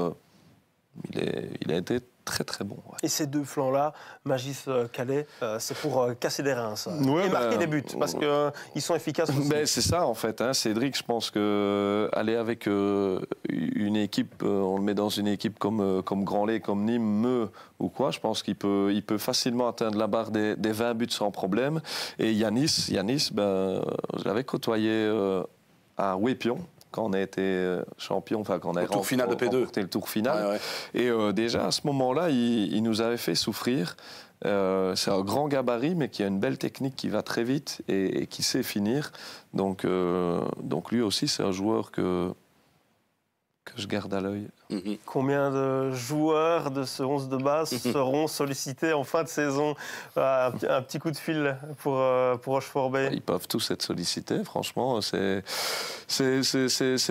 il a été très très bon. Ouais. Et ces 2 flancs-là, Magis Calais, c'est pour casser des reins, ça. Ouais, et marquer des buts, parce qu'ils sont efficaces aussi. C'est ça, en fait. Hein. Cédric, je pense qu'aller avec une équipe, on le met dans une équipe comme Grand-Lay, comme Nîmes, Meux ou quoi, je pense qu'il peut facilement atteindre la barre des 20 buts sans problème. Et Yanis, je l'avais côtoyé à Wépion, quand on a été champion, enfin quand on a tour final de P2. remporté le tour final. Ouais. Et déjà à ce moment-là, il nous avait fait souffrir. C'est un grand gabarit, mais qui a une belle technique, qui va très vite et qui sait finir. Donc lui aussi, c'est un joueur que je garde à l'œil. Combien de joueurs de ce 11 de base seront sollicités en fin de saison? Un petit coup de fil pour Rochefort Bay. Ils peuvent tous être sollicités, franchement. C'est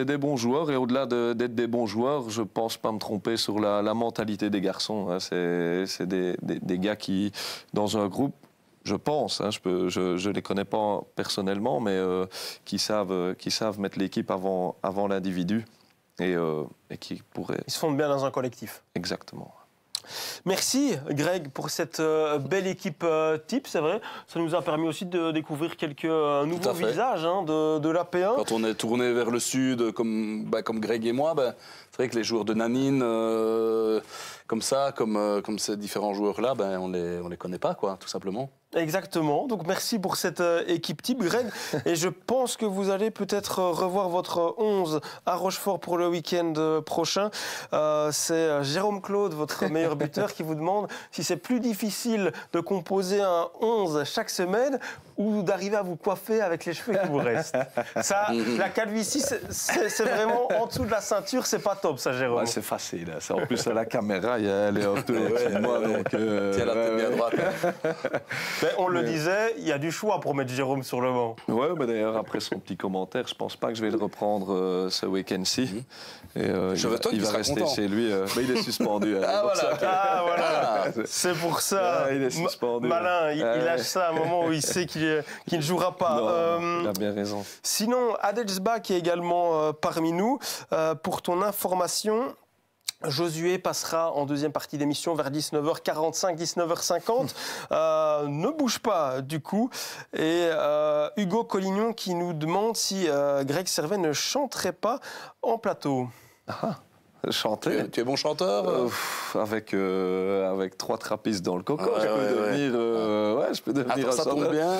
des bons joueurs. Et au-delà d'être des bons joueurs, je ne pense pas me tromper sur la mentalité des garçons. Hein. C'est des gars qui, dans un groupe, je pense, hein, je les connais pas personnellement, mais qui savent mettre l'équipe avant l'individu. Et qui pourrait... Ils se fondent bien dans un collectif. Exactement. Merci Greg pour cette belle équipe type, c'est vrai. Ça nous a permis aussi de découvrir quelques nouveaux visages de l'AP1. Quand on est tourné vers le sud, comme Greg et moi, c'est vrai que les joueurs de Nanine, comme ces différents joueurs-là, on les connaît pas, quoi, tout simplement. Exactement. Donc merci pour cette équipe type, Greg. Et je pense que vous allez peut-être revoir votre 11 à Rochefort pour le week-end prochain. C'est Jérôme Claude, votre meilleur buteur, qui vous demande si c'est plus difficile de composer un 11 chaque semaine ou d'arriver à vous coiffer avec les cheveux qui vous restent. Ça, la calvitie, c'est vraiment en dessous de la ceinture, c'est pas top, ça, Jérôme. Ouais, c'est facile. Hein. En plus, à la caméra, elle est un peu au-dessus de moi. Donc, tiens la tête bien droite. Mais on le disait, il y a du choix pour mettre Jérôme sur le banc. Oui, mais d'ailleurs, après son petit commentaire, je ne pense pas que je vais le reprendre ce week-end-ci. Et, il va rester chez lui. Mais il est suspendu. Voilà. C'est pour ça. Il est suspendu. Malin, il lâche ça à un moment où il sait qu'il ne jouera pas. Non, il a bien raison. Sinon, Adelsba qui est également parmi nous. Pour ton information, Josué passera en deuxième partie d'émission vers 19h45, 19h50. Ne bouge pas du coup. Et Hugo Collignon qui nous demande si Greg Servet ne chanterait pas en plateau. Chanter. Tu es bon chanteur avec 3 trappistes dans le coco, je peux devenir un ça tombe bien.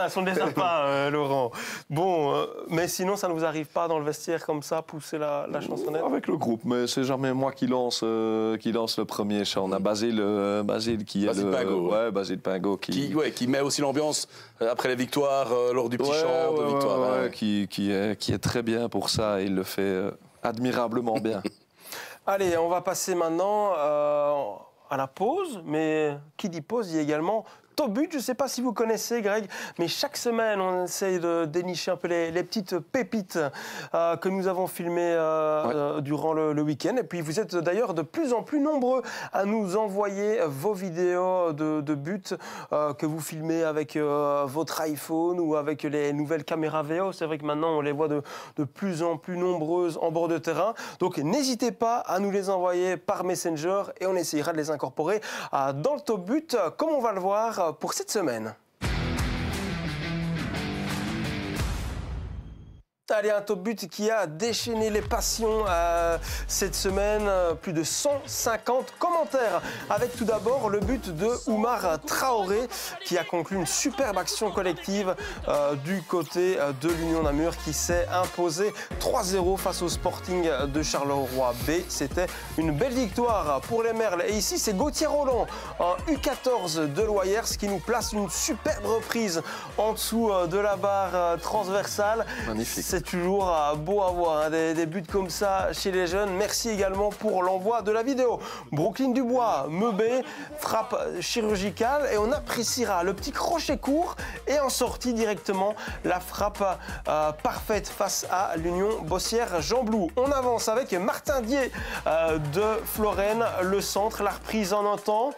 Elles sont déjà pas, Laurent. Bon, mais sinon, ça ne vous arrive pas dans le vestiaire comme ça, pousser la chansonnette? Avec le groupe, mais c'est jamais moi qui lance le premier chant. On a Basile qui est Pingot. Ouais, Basile Pingot qui met aussi l'ambiance après les victoires, lors du petit chant de victoire. Qui est très bien pour ça et il le fait admirablement bien. Allez, on va passer maintenant à la pause, mais qui dit pause dit également Top But. Je ne sais pas si vous connaissez, Greg, mais chaque semaine, on essaye de dénicher un peu les petites pépites que nous avons filmées durant le week-end. Et puis, vous êtes d'ailleurs de plus en plus nombreux à nous envoyer vos vidéos de buts que vous filmez avec votre iPhone ou avec les nouvelles caméras VO. C'est vrai que maintenant, on les voit de plus en plus nombreuses en bord de terrain. Donc, n'hésitez pas à nous les envoyer par Messenger et on essayera de les incorporer dans le Top But, comme on va le voir pour cette semaine. Allez, un Top But qui a déchaîné les passions cette semaine. Plus de 150 commentaires. Avec tout d'abord le but de Oumar Traoré qui a conclu une superbe action collective du côté de l'Union Namur qui s'est imposé 3-0 face au Sporting de Charleroi B. C'était une belle victoire pour les Merles. Et ici, c'est Gauthier Roland, un U14 de Loyers qui nous place une superbe reprise en dessous de la barre transversale. Magnifique. C'est toujours beau à voir, hein, des buts comme ça chez les jeunes. Merci également pour l'envoi de la vidéo. Brooklyn Dubois, Meubé, frappe chirurgicale et on appréciera le petit crochet court et en sortie directement la frappe parfaite face à l'Union Bossière-Jean-Blou. On avance avec Martin Dier de Florène, le centre, la reprise en un temps.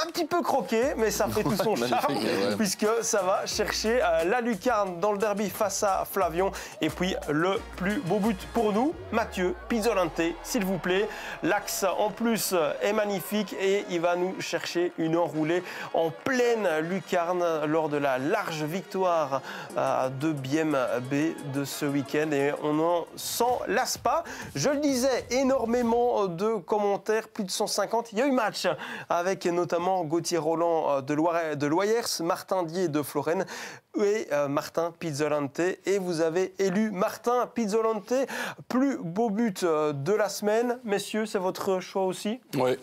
Un petit peu croqué, mais ça fait tout son charme, puisque ça va chercher la lucarne dans le derby face à Flavion. Et puis, le plus beau but pour nous, Mathieu Pizzolante, s'il vous plaît. L'axe, en plus, est magnifique et il va nous chercher une enroulée en pleine lucarne lors de la large victoire de Biem B de ce week-end. Et on n'en s'en lasse pas. Je le disais, énormément de commentaires, plus de 150. Il y a eu match avec notamment Gauthier Roland de Loyers, Martin Dier de Florène et Martin Pizzolante. Et vous avez élu Martin Pizzolante, plus beau but de la semaine. Messieurs, c'est votre choix aussi? Oui,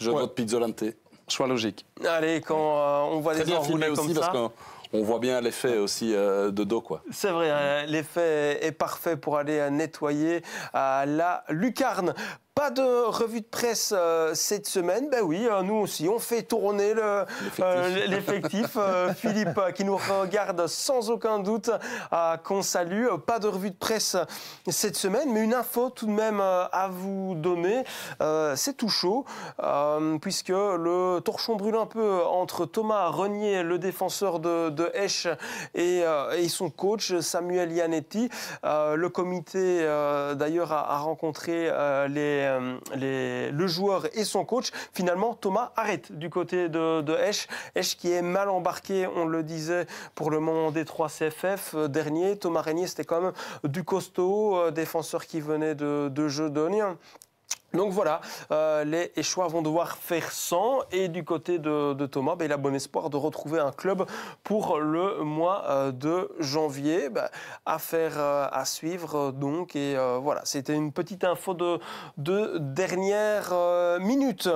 je vote Pizzolante. Choix logique. Allez, quand on voit des enroulés comme ça... On voit bien l'effet aussi de dos, quoi. C'est vrai, l'effet est parfait pour aller nettoyer la lucarne. Pas de revue de presse cette semaine. Ben oui, nous aussi, on fait tourner l'effectif. Philippe, qui nous regarde sans aucun doute, qu'on salue. Pas de revue de presse cette semaine, mais une info tout de même à vous donner. C'est tout chaud, puisque le torchon brûle un peu entre Thomas Renier, le défenseur de Esch, et son coach, Samuel Ianetti. Le comité, d'ailleurs, a rencontré le joueur et son coach. Finalement, Thomas arrête du côté de Esch. Esch qui est mal embarqué, on le disait, pour le moment des 3 CFF dernier. Thomas Renier, c'était quand même du costaud, défenseur qui venait de Jeudonne. Donc voilà, les Échois vont devoir faire 100 et du côté de Thomas, il a bon espoir de retrouver un club pour le mois de janvier. Affaire à suivre donc et voilà, c'était une petite info de dernière minute.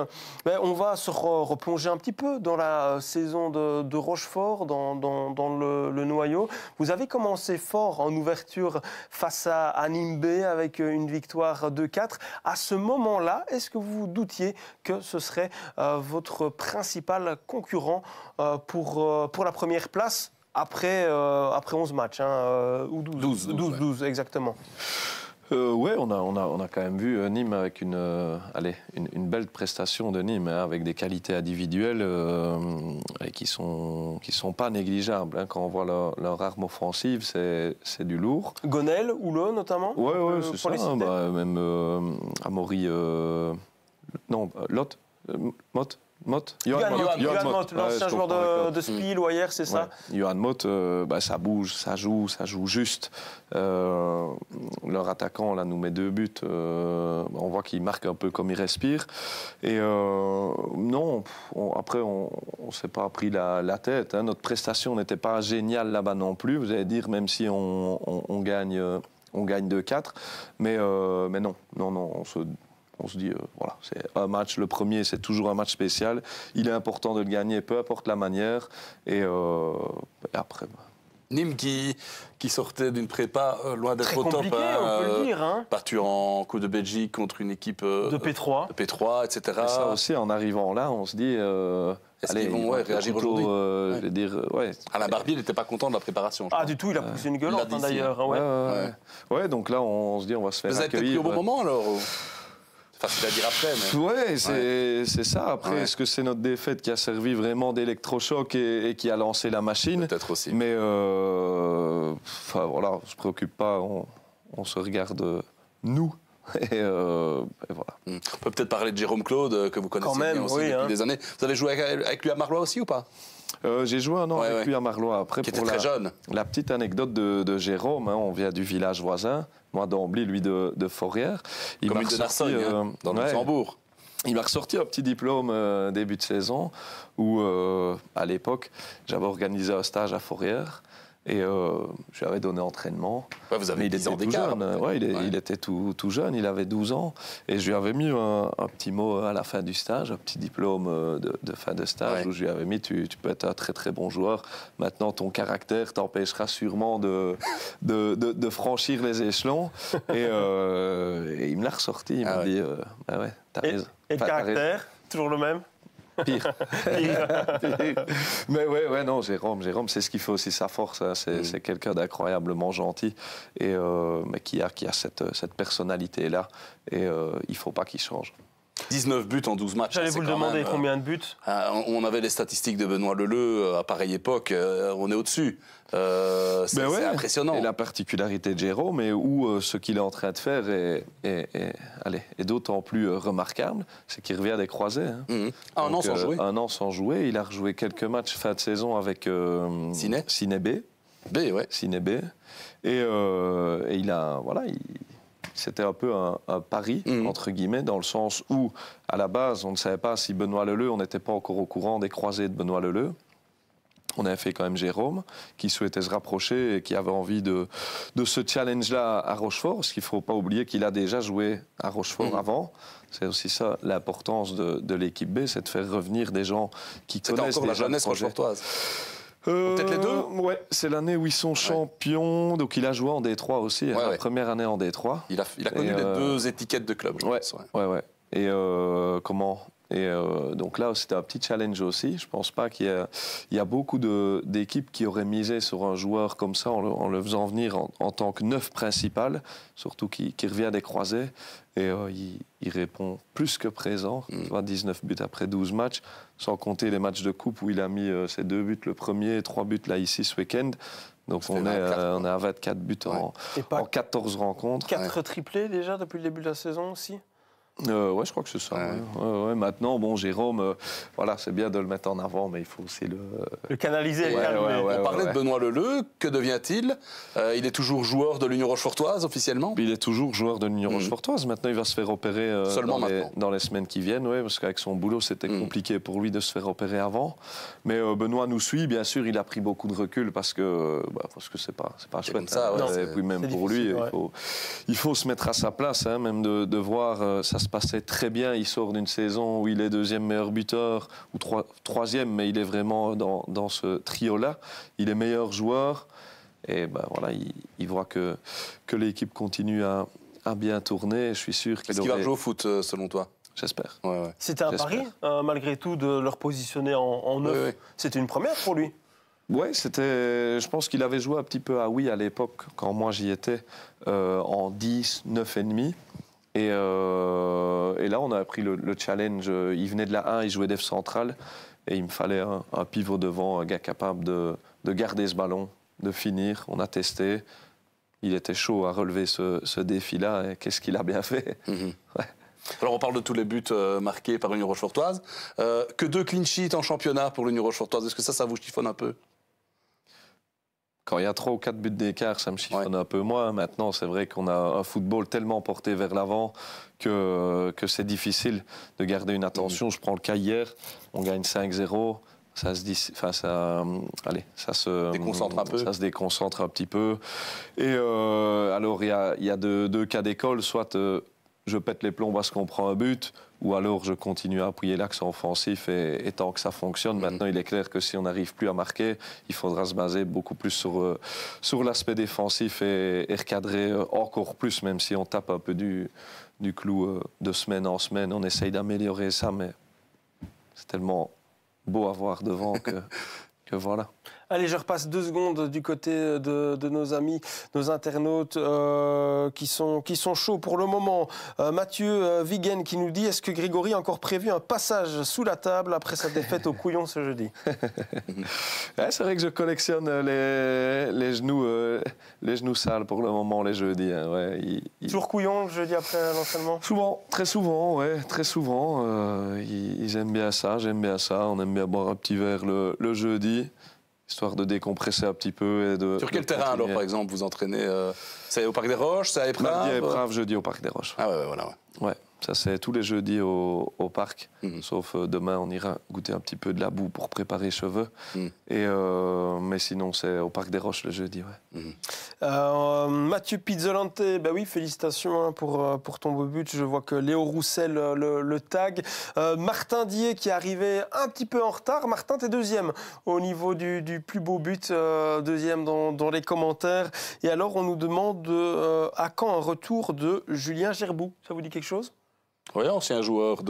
On va se replonger un petit peu dans la saison de Rochefort, dans le noyau. Vous avez commencé fort en ouverture face à Nîmes B avec une victoire 2-4. À ce moment-là, est-ce que vous doutiez que ce serait votre principal concurrent pour la première place après 11 matchs ou 12 exactement? Ouais, on a quand même vu Nîmes avec une belle prestation de Nîmes, avec des qualités individuelles et qui sont pas négligeables. Quand on voit leur arme offensive, c'est du lourd. Gonel, Houleux notamment. Ouais, c'est ça. Même Amaury, Johan Mott, l'ancien joueur de Spi, Loyers, c'est ça. Johan Mott, ça bouge, ça joue juste. Leur attaquant là nous met 2 buts. On voit qu'il marque un peu comme il respire. Et après on s'est pas pris la tête. Notre prestation n'était pas géniale là-bas non plus. Vous allez dire, même si on gagne 2-4, mais non, on se dit, voilà, c'est un match, le premier, c'est toujours un match spécial. Il est important de le gagner, peu importe la manière. Et après... Nîmes qui sortait d'une prépa loin d'être au top. On peut le dire. Battu en Coupe de Belgique contre une équipe de P3. etc. Et ça aussi, en arrivant là, on se dit... Est-ce qu'ils vont réagir aujourd'hui? Je vais dire, Alain Barbier n'était pas content de la préparation. Du tout, il a poussé une gueulante d'ailleurs. Ouais, donc là, on se dit, on va se faire Vous avez peut-être accueillir. pris au bon moment alors? C'est facile à dire après, mais... Ouais, c'est ça. Après, est-ce que c'est notre défaite qui a servi vraiment d'électrochoc et qui a lancé la machine? Peut-être aussi. Mais voilà, on se préoccupe pas, on se regarde nous. Et voilà. On peut peut-être parler de Jérôme Claude, que vous connaissez bien aussi depuis des années. Vous avez joué avec lui à Marlois aussi ou pas? J'ai joué un an avec lui à Marlois. Après, qui était très jeune. La petite anecdote de Jérôme, on vient du village voisin, moi d'Ambly, lui de Forrières. Commune de Narsogne, dans le Luxembourg. Il m'a ressorti un petit diplôme début de saison où, à l'époque, j'avais organisé un stage à Forrières. Et je lui avais donné entraînement. Vous avez 10 ans tout jeune. Il était tout jeune, il avait 12 ans. Et je lui avais mis un petit mot à la fin du stage, un petit diplôme de fin de stage, où je lui avais mis tu peux être un très très bon joueur. Maintenant, ton caractère t'empêchera sûrement de franchir les échelons. Et il me l'a ressorti. Il m'a dit t'as raison. Et le caractère, toujours le même? Pire. Mais non, Jérôme, c'est ce qui fait aussi sa force. Hein. C'est quelqu'un d'incroyablement gentil et mais qui a cette personnalité-là. Et il ne faut pas qu'il change. 19 buts en 12 matchs. J'allais vous le demander, combien de buts? On avait les statistiques de Benoît Leleu à pareille époque, on est au-dessus. C'est impressionnant. Et la particularité de Jérôme, et où ce qu'il est en train de faire est d'autant plus remarquable, c'est qu'il revient des croisés. Hein. Un an sans jouer. Un an sans jouer. Il a rejoué quelques matchs fin de saison avec Ciné B. Ciné B. Et il a... Voilà, c'était un peu un pari, entre guillemets, dans le sens où, à la base, on ne savait pas si Benoît Leleu, on n'était pas encore au courant des croisés de Benoît Leleu. On avait fait quand même Jérôme, qui souhaitait se rapprocher et qui avait envie de ce challenge-là à Rochefort, parce qu'il ne faut pas oublier qu'il a déjà joué à Rochefort avant. C'est aussi ça l'importance de l'équipe B, c'est de faire revenir des gens qui connaissent encore déjà la jeunesse rochefortoise. Peut-être les deux? Ouais, c'est l'année où ils sont champions. Donc il a joué en D3 aussi, la première année en D3. Il a connu les deux étiquettes de club, je pense. Et donc là, c'était un petit challenge aussi. Je ne pense pas qu'il y a beaucoup d'équipes qui auraient misé sur un joueur comme ça en le faisant venir en tant que neuf principal, surtout qui revient des croisés. Et il répond plus que présent. 19 buts après 12 matchs, sans compter les matchs de coupe où il a mis ses 2 buts le premier, 3 buts là ici ce week-end. Donc on est à 24 buts en 14 rencontres. 4 triplés déjà depuis le début de la saison aussi? Je crois que c'est ça. Maintenant, bon, Jérôme, voilà, c'est bien de le mettre en avant, mais il faut aussi le canaliser. On parlait de Benoît Leleu. Que devient-il? Il est toujours joueur de l'Union Rochefortoise officiellement? Il est toujours joueur de l'Union Rochefortoise. Maintenant, il va se faire opérer dans les semaines qui viennent, parce qu'avec son boulot, c'était compliqué pour lui de se faire opérer avant. Mais Benoît nous suit. Bien sûr, il a pris beaucoup de recul parce que c'est pas chouette. Ça, et puis même pour lui, il faut se mettre à sa place, même de voir ça se passait très bien. Il sort d'une saison où il est deuxième meilleur buteur, ou troisième, mais il est vraiment dans ce trio-là. Il est meilleur joueur. Et voilà, il voit que l'équipe continue à bien tourner. Je suis sûr qu'il va jouer au foot, selon toi? J'espère. C'était un pari, malgré tout, de le repositionner en neuf. C'était une première pour lui. Oui, je pense qu'il avait joué un petit peu à à l'époque, quand moi j'y étais, en 10, 9,5. Et là, on a pris le challenge. Il venait de la 1, il jouait def central. Et il me fallait un pivot devant, un gars capable de garder ce ballon, de finir. On a testé. Il était chaud à relever ce défi-là. Et qu'est-ce qu'il a bien fait. Alors, on parle de tous les buts marqués par l'Union Rochefortoise. Que 2 clean sheets en championnat pour l'Union Rochefortoise. Est-ce que ça vous chiffonne un peu? Quand il y a 3 ou 4 buts d'écart, ça me chiffonne un peu moins. Maintenant, c'est vrai qu'on a un football tellement porté vers l'avant que c'est difficile de garder une attention. Je prends le cas hier, on gagne 5-0. Ça se déconcentre un peu. Ça se déconcentre un petit peu. Et alors, il y a deux cas d'école. Soit je pète les plombs parce qu'on prend un but, ou alors je continue à appuyer l'axe offensif et tant que ça fonctionne. Maintenant, il est clair que si on n'arrive plus à marquer, il faudra se baser beaucoup plus sur l'aspect défensif et recadrer encore plus, même si on tape un peu du clou de semaine en semaine. On essaye d'améliorer ça, mais c'est tellement beau à voir devant que voilà. Allez, je repasse 2 secondes du côté de nos amis, nos internautes qui sont chauds pour le moment. Mathieu Vigen qui nous dit: est-ce que Grégory a encore prévu un passage sous la table après sa défaite au Couillon ce jeudi? Ouais, c'est vrai que je collectionne les genoux sales pour le moment, les jeudis. Hein, ouais, Toujours Couillon le jeudi après l'entraînement? Souvent, très souvent, ouais, très souvent. Ils aiment bien ça, j'aime bien ça. On aime bien boire un petit verre le jeudi, histoire de décompresser un petit peu. Et de, Sur quel terrain, alors, par exemple, vous entraînez C'est au Parc des Roches, c'est à Épreuve? Mardi à Épreuve, jeudi au Parc des Roches. Ah ouais, voilà. Ouais. Ouais, ça c'est tous les jeudis au parc. Sauf demain, on ira goûter un petit peu de la boue pour préparer les cheveux. Mais sinon, c'est au Parc des Roches le jeudi, ouais. Mathieu Pizzolante, bah oui, félicitations pour ton beau but. Je vois que Léo Roussel le tag. Martin Dier qui est arrivé un petit peu en retard. Martin, t'es deuxième au niveau du plus beau but, deuxième dans les commentaires. Et alors, on nous demande à quand un retour de Julien Gerbou. Ça vous dit quelque chose? Oui, ancien joueur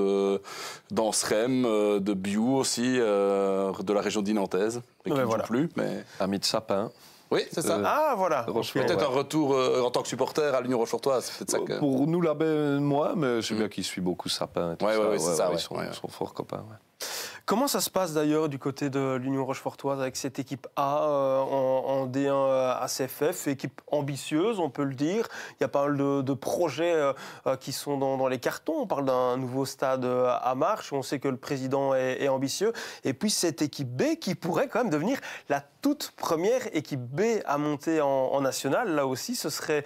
d'Ansrem, de Biou aussi, de la région dinantaise, mais qui ne joue plus. Mais... Ami de Sapin. Oui, c'est ça. Ah, voilà. Peut-être un retour en tant que supporter à l'Union Rochefortoise. C'est peut-être ça que... Pour nous, là-bas, moi, mais je sais bien qu'il suit beaucoup Sapin. Et tout ça. Ouais, c'est ça. Ils sont forts copains. Ouais. Comment ça se passe d'ailleurs du côté de l'Union Rochefortoise avec cette équipe A en D1 ACFF, équipe ambitieuse, on peut le dire. Il y a pas mal de projets qui sont dans les cartons. On parle d'un nouveau stade à Marche. On sait que le président est ambitieux. Et puis cette équipe B qui pourrait quand même devenir la toute première équipe B à monter en national. Là aussi, ce serait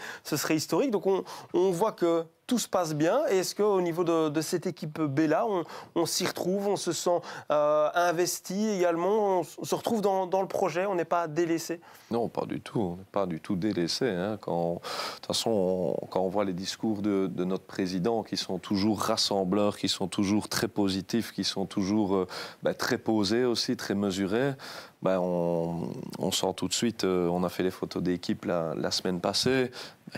historique. Donc on voit que tout se passe bien. Et est-ce qu'au niveau de cette équipe B-là, on s'y retrouve, on se sent investi également, on se retrouve dans le projet, on n'est pas délaissé? Non, pas du tout. On n'est pas du tout délaissé. Hein. De toute façon, quand on voit les discours de notre président qui sont toujours rassembleurs, qui sont toujours très positifs, qui sont toujours très posés aussi, très mesurés, on sent tout de suite, on a fait les photos d'équipe la semaine passée,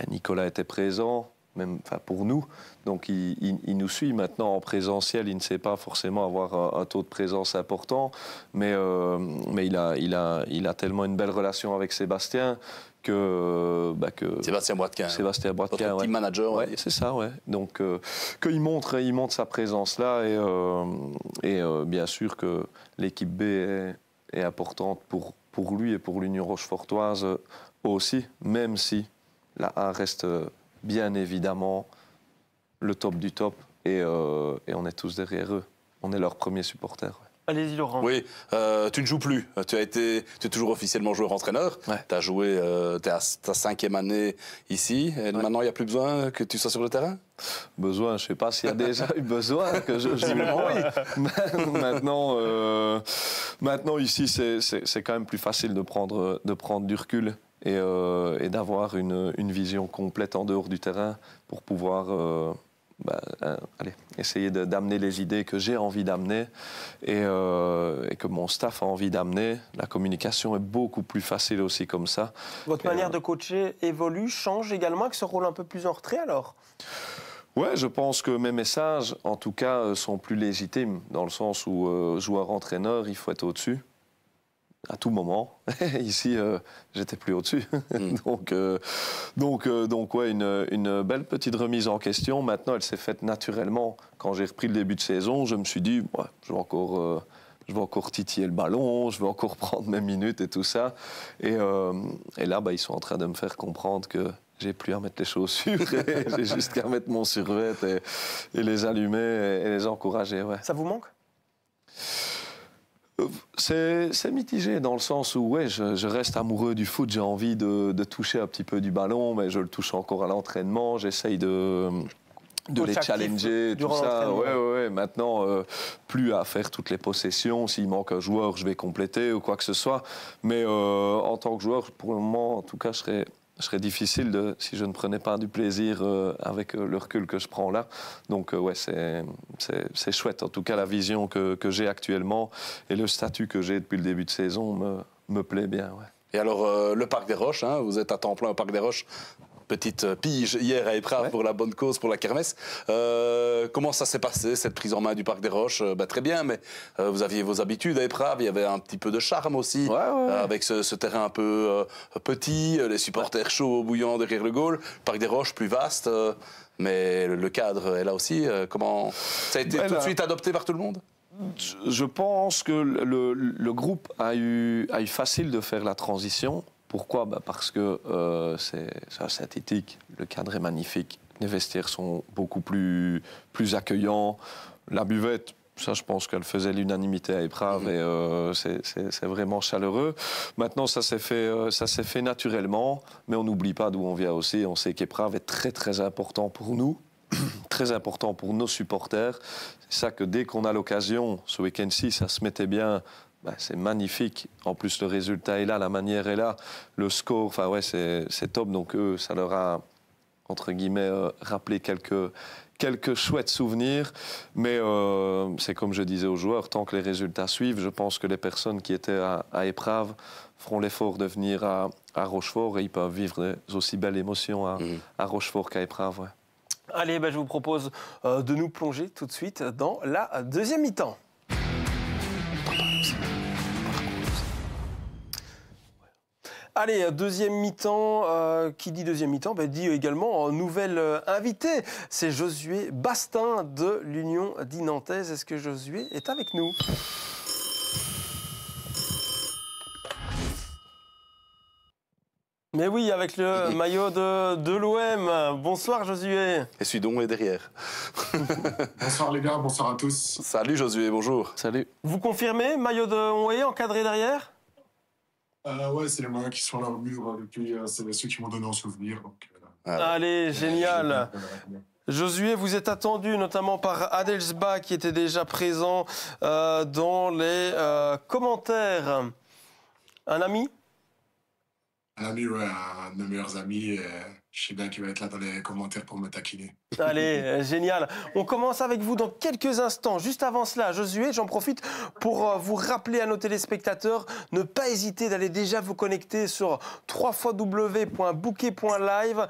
Nicolas était présent, même pour nous, donc il nous suit maintenant en présentiel. Il ne sait pas forcément avoir un taux de présence important, mais il a tellement une belle relation avec Sébastien que Sébastien Boitquin, votre team manager, ouais, c'est ça, ouais. Donc qu'il montre sa présence là et bien sûr que l'équipe B est importante pour lui et pour l'Union Rochefortoise aussi, même si la A reste bien évidemment le top du top et on est tous derrière eux. On est leurs premiers supporters. Ouais. Allez-y Laurent. Oui, tu ne joues plus. Tu es toujours officiellement joueur-entraîneur. Ouais. Tu as joué, tu es à ta 5e année ici. Et maintenant, il n'y a plus besoin que tu sois sur le terrain? Besoin, je ne sais pas s'il y a déjà eu besoin que je joue. Maintenant, ici, c'est quand même plus facile de prendre du recul et d'avoir une vision complète en dehors du terrain pour pouvoir essayer d'amener les idées que j'ai envie d'amener et que mon staff a envie d'amener. La communication est beaucoup plus facile aussi comme ça. Votre manière de coacher évolue, change également avec ce rôle un peu plus en retrait alors? Ouais, je pense que mes messages, en tout cas, sont plus légitimes, dans le sens où joueur-entraîneur, il faut être au-dessus. À tout moment. Ici, j'étais plus au-dessus. Donc ouais, une belle petite remise en question. Maintenant, elle s'est faite naturellement. Quand j'ai repris le début de saison, je me suis dit, je vais encore titiller le ballon, je vais encore prendre mes minutes et tout ça. Et là, ils sont en train de me faire comprendre que j'ai plus à mettre les chaussures, j'ai juste qu'à mettre mon survêt et les allumer et les encourager. Ouais. Ça vous manque? C'est mitigé dans le sens où je reste amoureux du foot, j'ai envie de toucher un petit peu du ballon, mais je le touche encore à l'entraînement, j'essaye de les challenger, tout ça. Ouais. Maintenant, plus à faire toutes les possessions. S'il manque un joueur, je vais compléter ou quoi que ce soit. Mais en tant que joueur, pour le moment, en tout cas, je serais difficile si je ne prenais pas du plaisir avec le recul que je prends là. Donc c'est chouette. En tout cas, la vision que j'ai actuellement et le statut que j'ai depuis le début de saison me plaît bien. Ouais. Et alors, le Parc des Roches, vous êtes à temps plein au Parc des Roches. petite pige hier à Épreuve pour la bonne cause, pour la kermesse. Comment ça s'est passé, cette prise en main du Parc des Roches? Très bien, mais vous aviez vos habitudes à Épreuve, il y avait un petit peu de charme aussi, avec ce terrain un peu petit, les supporters chauds, bouillants derrière le goal, Parc des Roches plus vaste, mais le cadre est là aussi. Comment ça a été tout de suite adopté par tout le monde? Je pense que le groupe a eu facile de faire la transition. Pourquoi? Parce que c'est synthétique, le cadre est magnifique, les vestiaires sont beaucoup plus accueillants, la buvette, ça je pense qu'elle faisait l'unanimité à Épreuve et c'est vraiment chaleureux. Maintenant ça s'est fait naturellement, mais on n'oublie pas d'où on vient aussi. On sait qu'Épreuve est très très important pour nous, très important pour nos supporters. C'est ça que dès qu'on a l'occasion, ce week-end-ci, ça se mettait bien. C'est magnifique. En plus, le résultat est là, la manière est là, le score, enfin ouais, c'est top. Donc eux, ça leur a entre guillemets rappelé quelques chouettes souvenirs. Mais c'est comme je disais aux joueurs, tant que les résultats suivent, je pense que les personnes qui étaient à Épreuve feront l'effort de venir à Rochefort et ils peuvent vivre des aussi belles émotions à Rochefort qu'à Épreuve. Ouais. Allez, je vous propose de nous plonger tout de suite dans la deuxième mi-temps. Allez, deuxième mi-temps, qui dit deuxième mi-temps, dit également nouvel invité. C'est Josué Bastin de l'Union Dinantaise. Est-ce que Josué est avec nous? Mais oui, avec le maillot de l'OM. Bonsoir Josué. Et Sudon est derrière. Bonsoir les gars, bonsoir à tous. Salut Josué, bonjour. Salut. Vous confirmez, maillot de Onwé encadré derrière? Ouais, c'est les moyens qui sont à leur mur depuis, c'est ceux qui m'ont donné en souvenir. Donc, allez, génial. Josué, vous êtes attendu notamment par Adelsba qui était déjà présent dans les commentaires. Un ami? Un ami, ouais, un de mes meilleurs amis. Je sais bien qu'il va être là dans les commentaires pour me taquiner. Allez, génial. On commence avec vous dans quelques instants. Juste avant cela, Josué, j'en profite pour vous rappeler à nos téléspectateurs, ne pas hésiter d'aller déjà vous connecter sur www.bouquet.live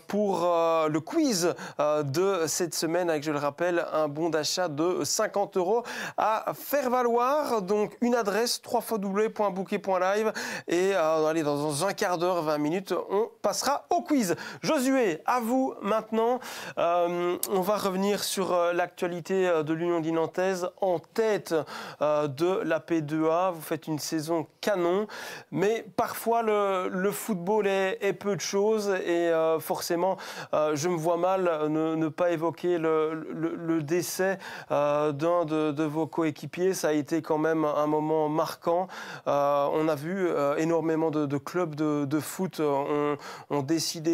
pour le quiz de cette semaine avec, je le rappelle, un bon d'achat de 50 € à faire valoir. Donc, une adresse, www.bouquet.live et allez, dans un quart d'heure, 20 minutes, on passera au quiz. Josué, à vous maintenant. On va revenir sur l'actualité de l'Union Dinantaise en tête de la P2A. Vous faites une saison canon, mais parfois le football est peu de choses et forcément, je me vois mal ne pas évoquer le décès d'un de vos coéquipiers. Ça a été quand même un moment marquant. On a vu énormément de clubs de foot ont décidé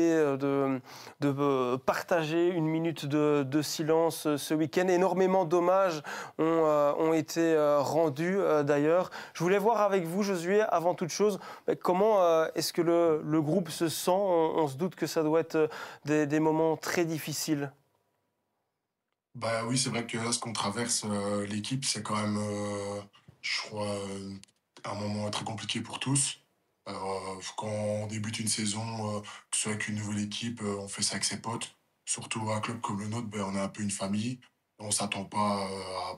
de partager une minute de silence ce week-end. Énormément d'hommages ont été rendus d'ailleurs. Je voulais voir avec vous, Josué, avant toute chose, comment est-ce que le groupe se sent? On se doute que ça doit être des moments très difficiles. Bah oui, c'est vrai que là, ce qu'on traverse, l'équipe, c'est quand même, je crois, un moment très compliqué pour tous. Quand on débute une saison, que ce soit avec une nouvelle équipe, on fait ça avec ses potes. Surtout un club comme le nôtre, on est un peu une famille. On ne s'attend pas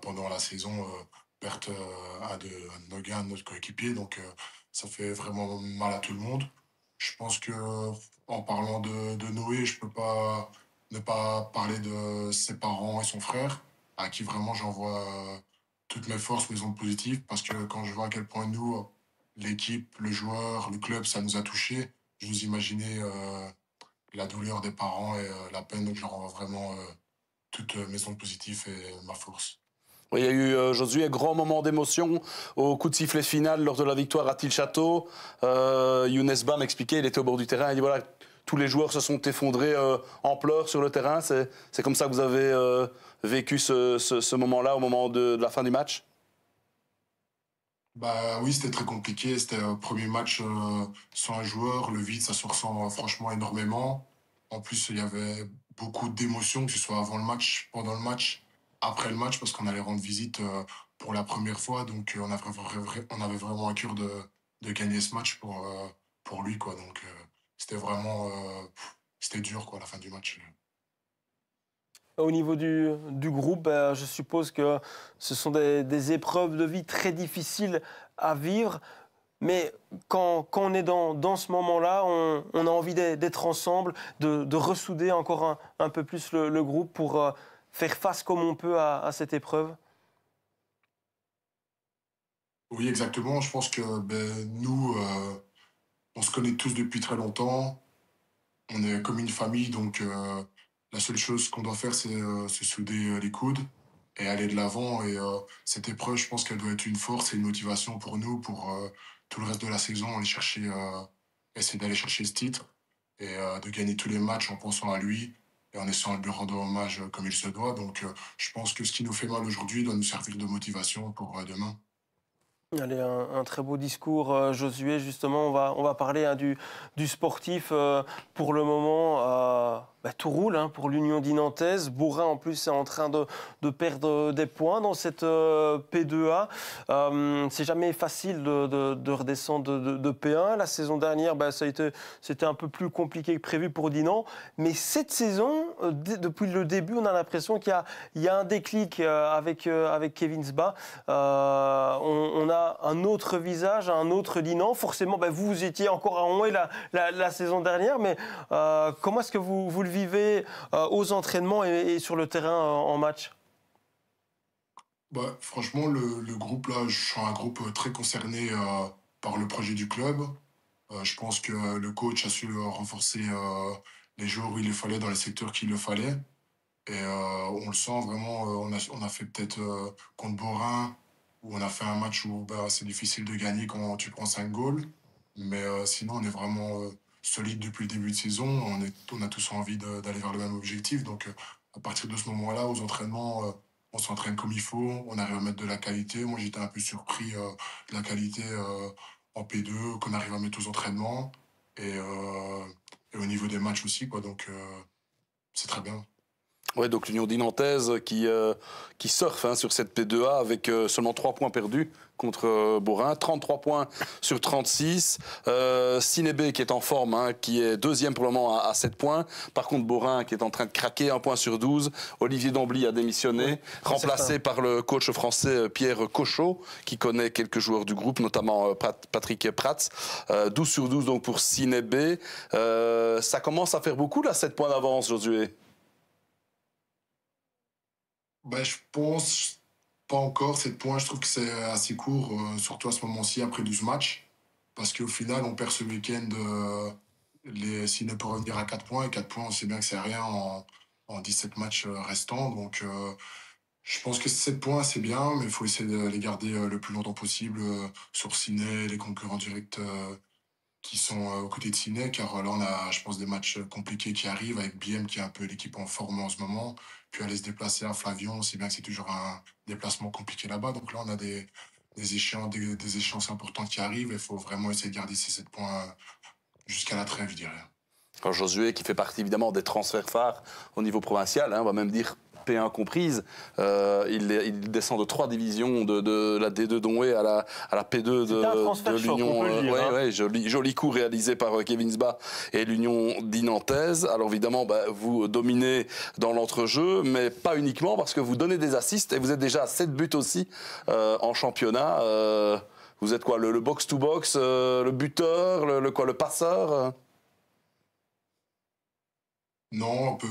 pendant la saison perdre un de nos gars, de notre coéquipier. Donc ça fait vraiment mal à tout le monde. Je pense que en parlant de Noé, je peux pas ne pas parler de ses parents et son frère, à qui vraiment j'envoie toutes mes forces, mes ondes positives, parce que quand je vois à quel point nous, l'équipe, le joueur, le club, ça nous a touchés. Je vous imaginez la douleur des parents et la peine, donc je leur envoie vraiment toutes mes ondes positives et ma force. Oui, il y a eu, Josué, un grand moment d'émotion au coup de sifflet final lors de la victoire à Tilchâteau. Younes Ba m'expliquait, il était au bord du terrain, il dit voilà, tous les joueurs se sont effondrés en pleurs sur le terrain. C'est comme ça que vous avez vécu ce moment-là au moment de la fin du match? Bah oui, c'était très compliqué. C'était un premier match sans un joueur. Le vide, ça se ressent franchement énormément. En plus, il y avait beaucoup d'émotions, que ce soit avant le match, pendant le match, après le match, parce qu'on allait rendre visite pour la première fois. Donc, on avait vraiment à cœur de gagner ce match pour lui, quoi. Donc, c'était vraiment c'était dur, quoi, à la fin du match. Au niveau du groupe, je suppose que ce sont des épreuves de vie très difficiles à vivre. Mais quand on est dans ce moment-là, on a envie d'être ensemble, de ressouder encore un peu plus le groupe pour faire face comme on peut à cette épreuve. Oui, exactement. Je pense que nous, on se connaît tous depuis très longtemps. On est comme une famille, donc la seule chose qu'on doit faire, c'est se souder les coudes et aller de l'avant. Et cette épreuve, je pense qu'elle doit être une force et une motivation pour nous, pour tout le reste de la saison, essayer d'aller chercher ce titre et de gagner tous les matchs en pensant à lui et en essayant de lui rendre hommage comme il se doit. Donc je pense que ce qui nous fait mal aujourd'hui doit nous servir de motivation pour demain. Allez, un très beau discours, Josué. Justement, on va parler du sportif. Pour le moment, tout roule pour l'Union Dinantaise. Bourrin, en plus, est en train de perdre des points dans cette P2A. C'est jamais facile de redescendre de P1. La saison dernière, c'était un peu plus compliqué que prévu pour Dinan. Mais cette saison, depuis le début, on a l'impression qu'il y a un déclic avec Kevin Sba. On a un autre visage, un autre Dinan. Forcément, vous étiez encore à Onway la saison dernière, mais comment est-ce que vous le vivez aux entraînements et sur le terrain en match? Franchement, le groupe, là, je suis un groupe très concerné par le projet du club. Je pense que le coach a su renforcer les joueurs où il le fallait, dans les secteurs qu'il le fallait. Et on le sent vraiment, on a fait peut-être contre Borin, où on a fait un match où c'est difficile de gagner quand tu prends 5 goals. Mais sinon, on est vraiment solide depuis le début de saison. On a tous envie d'aller vers le même objectif. Donc, à partir de ce moment-là, aux entraînements, on s'entraîne comme il faut. On arrive à mettre de la qualité. Moi, j'étais un peu surpris de la qualité en P2 qu'on arrive à mettre aux entraînements. Et au niveau des matchs aussi, quoi. Donc, c'est très bien. Ouais, donc l'Union Dinantaise qui surfe sur cette P2A avec seulement 3 points perdus contre Borin, 33 points sur 36. Sinébé qui est en forme, qui est deuxième pour le moment à 7 points. Par contre, Borin qui est en train de craquer, 1 point sur 12. Olivier Dambly a démissionné, remplacé par le coach français Pierre Cochot, qui connaît quelques joueurs du groupe, notamment Patrick Prats. 12 sur 12 donc pour Sinébé. Ça commence à faire beaucoup là, 7 points d'avance, Josué. Je pense pas encore, 7 points. Je trouve que c'est assez court, surtout à ce moment-ci, après 12 matchs. Parce qu'au final, on perd ce week-end. S'il ne peut revenir à 4 points, et 4 points, on sait bien que c'est rien en 17 matchs restants. Donc, je pense que 7 points, c'est bien, mais il faut essayer de les garder le plus longtemps possible sur Ciné, les concurrents directs qui sont aux côtés de Ciné, car là, on a, je pense, des matchs compliqués qui arrivent avec BM qui est un peu l'équipe en forme en ce moment. Puis aller se déplacer à Flavion, on sait bien que c'est toujours un déplacement compliqué là-bas. Donc là, on a des échéances importantes qui arrivent. Il faut vraiment essayer de garder ces 7 points jusqu'à la trêve, je dirais. Quand Josué, qui fait partie évidemment des transferts phares au niveau provincial, on va même dire P1 comprise, il descend de 3 divisions de la D2 d'Onway à la P2 de l'Union. Joli coup réalisé par Kevin Sba et l'Union Dinantaise. Alors évidemment, vous dominez dans l'entrejeu, mais pas uniquement, parce que vous donnez des assists et vous êtes déjà à 7 buts aussi en championnat. Vous êtes quoi, le box-to-box, le buteur, le passeur Non, un peu,